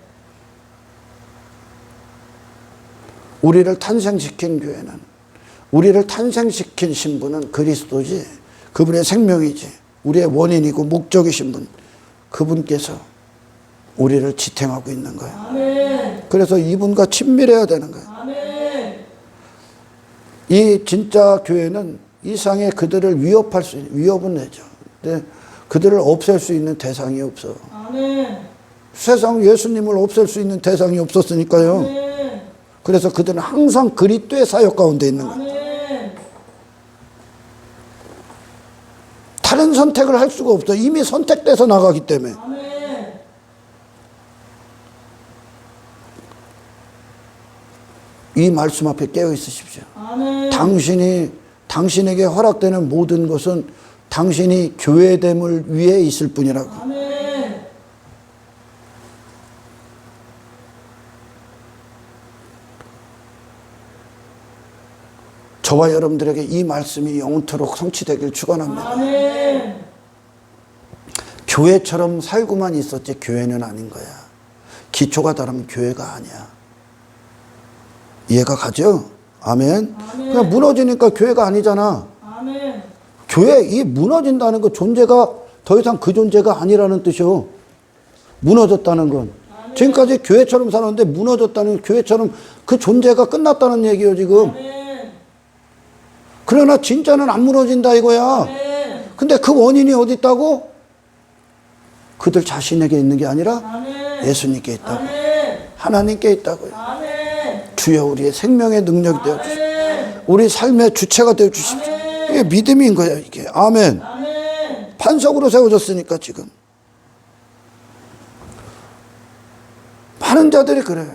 우리를 탄생시킨 교회는, 우리를 탄생시킨 신분은 그리스도지, 그분의 생명이지, 우리의 원인이고 목적이신 분, 그분께서 우리를 지탱하고 있는 거예요. 아멘. 그래서 이분과 친밀해야 되는 거예요. 아멘. 이 진짜 교회는 이 세상에 그들을 위협할 수 있는, 위협은 내죠. 근데 그들을 없앨 수 있는 대상이 없어. 아멘. 세상 예수님을 없앨 수 있는 대상이 없었으니까요. 아멘. 그래서 그들은 항상 그리스도의 사역 가운데 있는 거예요. 아멘. 다른 선택을 할 수가 없어. 이미 선택돼서 나가기 때문에. 아멘. 이 말씀 앞에 깨어 있으십시오. 아멘. 당신에게 허락되는 모든 것은 당신이 교회됨을 위해 있을 뿐이라고. 아멘. 저와 여러분들에게 이 말씀이 영원토록 성취되길 축원합니다. 아멘. 교회처럼 살고만 있었지 교회는 아닌 거야. 기초가 다르면 교회가 아니야. 이해가 가죠? 아멘. 아멘. 그냥 무너지니까 교회가 아니잖아. 아멘. 교회, 이 무너진다는 그 존재가 더 이상 그 존재가 아니라는 뜻이요. 무너졌다는 건. 지금까지 교회처럼 살았는데 무너졌다는, 교회처럼 그 존재가 끝났다는 얘기예요, 지금. 아멘. 그러나 진짜는 안 무너진다 이거야. 아멘. 근데 그 원인이 어디 있다고? 그들 자신에게 있는 게 아니라 아멘. 예수님께 있다고. 아멘. 하나님께 있다고요. 아멘. 주여 우리의 생명의 능력이 되어 주십시오. 아멘. 우리 삶의 주체가 되어 주십시오. 이게 믿음인 거야, 이게. 아멘. 아멘. 반석으로 세워졌으니까 지금. 많은 자들이 그래.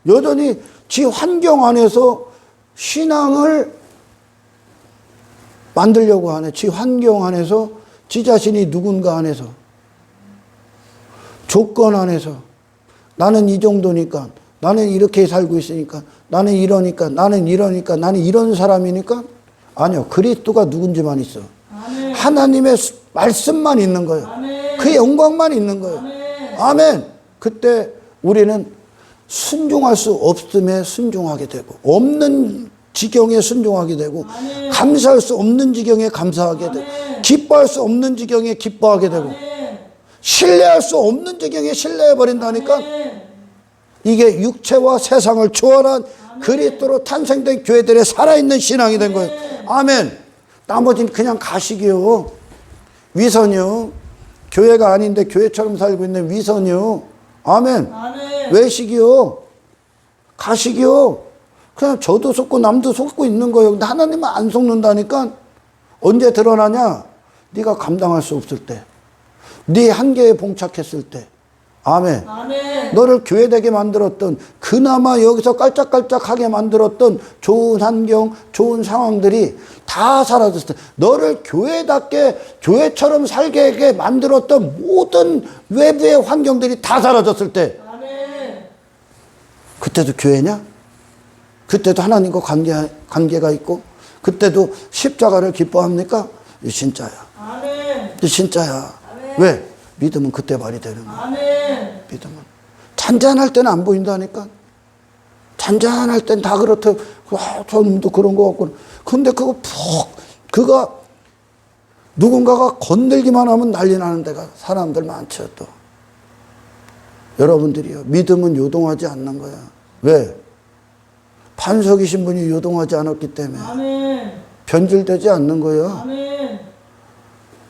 여전히 지 환경 안에서 신앙을 만들려고 하네. 지 환경 안에서, 지 자신이 누군가 안에서, 조건 안에서, 나는 이 정도니까, 나는 이렇게 살고 있으니까, 나는 이러니까, 나는 이러니까, 나는 이런 사람이니까. 아니요. 그리스도가 누군지만 있어. 아멘. 하나님의 말씀만 있는 거예요. 아멘. 그 영광만 있는 거예요. 아멘. 아멘. 그때 우리는 순종할 수 없음에 순종하게 되고, 없는 지경에 순종하게 되고, 아멘. 감사할 수 없는 지경에 감사하게 되고, 아멘. 기뻐할 수 없는 지경에 기뻐하게 되고, 아멘. 신뢰할 수 없는 지경에 신뢰해버린다니까. 아멘. 이게 육체와 세상을 초월한 그리스도로 탄생된 교회들의 살아있는 신앙이 된 거예요. 아멘. 나머지는 그냥 가식이요. 위선이요. 교회가 아닌데 교회처럼 살고 있는 위선이요. 아멘. 아멘. 외식이요. 가식이요. 그냥 저도 속고 남도 속고 있는 거예요. 근데 하나님은 안 속는다니까. 언제 드러나냐? 네가 감당할 수 없을 때. 네 한계에 봉착했을 때. 아멘. 아멘. 너를 교회되게 만들었던, 그나마 여기서 깔짝깔짝하게 만들었던 좋은 환경, 좋은 상황들이 다 사라졌을 때, 너를 교회답게, 교회처럼 살게 만들었던 모든 외부의 환경들이 다 사라졌을 때, 아멘. 그때도 교회냐? 그때도 하나님과 관계가 있고, 그때도 십자가를 기뻐합니까? 이 진짜야. 아멘. 이 진짜야. 아멘. 왜? 믿음은 그때 말이 되는 거야. 아멘. 믿음은. 잔잔할 때는 안 보인다니까. 잔잔할 땐 다 그렇다. 저놈도 그런 거 같고. 근데 그가 누군가가 건들기만 하면 난리 나는 데가 사람들 많죠, 또. 여러분들이요. 믿음은 요동하지 않는 거야. 왜? 반석이신 분이 요동하지 않았기 때문에. 아멘. 변질되지 않는 거예요. 아멘.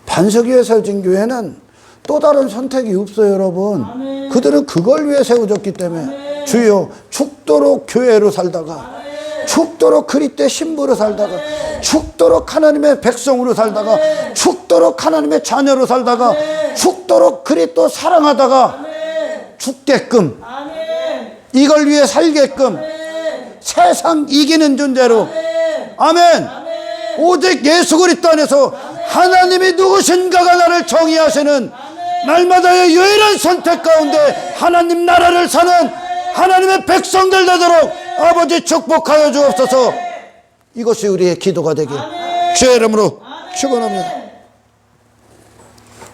반석 위에 세워진 교회는 또 다른 선택이 없어요, 여러분. 아멘. 그들은 그걸 위해 세워졌기 때문에. 아멘. 주여, 죽도록 교회로 살다가, 아멘. 죽도록 그리스도의 신부로 살다가, 아멘. 죽도록 하나님의 백성으로 살다가, 아멘. 죽도록 하나님의 자녀로 살다가, 아멘. 죽도록 그리스도 사랑하다가, 아멘. 죽게끔, 아멘. 이걸 위해 살게끔, 아멘. 세상 이기는 존재로. 아멘. 아멘. 아멘. 오직 예수 그리스도 안에서 하나님이 누구신가가 나를 정의하시는 날마다의 유일한 선택 가운데 하나님 나라를 사는 하나님의 백성들 되도록 아버지 축복하여 주옵소서. 이것이 우리의 기도가 되길 주의 이름으로 축원합니다.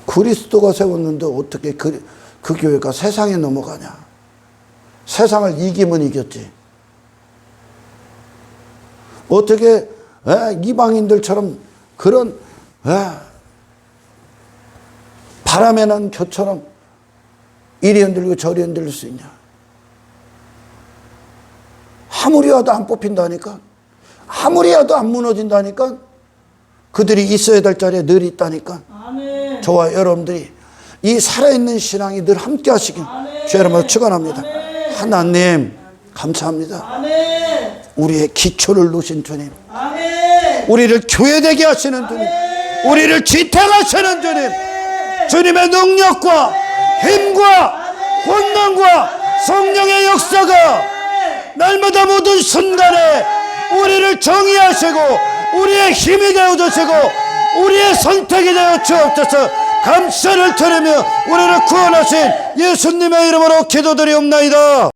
그리스도가 세웠는데 어떻게 그 교회가 세상에 넘어가냐. 세상을 이기면 이겼지. 어떻게 이방인들처럼 그런 바람에 난 겨처럼 이리 흔들리고 저리 흔들릴 수 있냐. 아무리 와도 안 뽑힌다니까. 아무리 와도 안 무너진다니까. 그들이 있어야 될 자리에 늘 있다니까. 아멘. 저와 여러분들이 이 살아있는 신앙이 늘 함께 하시길 주의 이름으로 축원합니다. 하나님 감사합니다. 아멘. 우리의 기초를 놓으신 주님, 아멘. 우리를 교회되게 하시는 주님, 우리를 지탱하시는 주님, 주님의 능력과 힘과 권능과 성령의 역사가 날마다 모든 순간에 우리를 정의하시고 우리의 힘이 되어주시고 우리의 선택이 되어 주옵소서. 감사를 드리며 우리를 구원하신 예수님의 이름으로 기도드리옵나이다.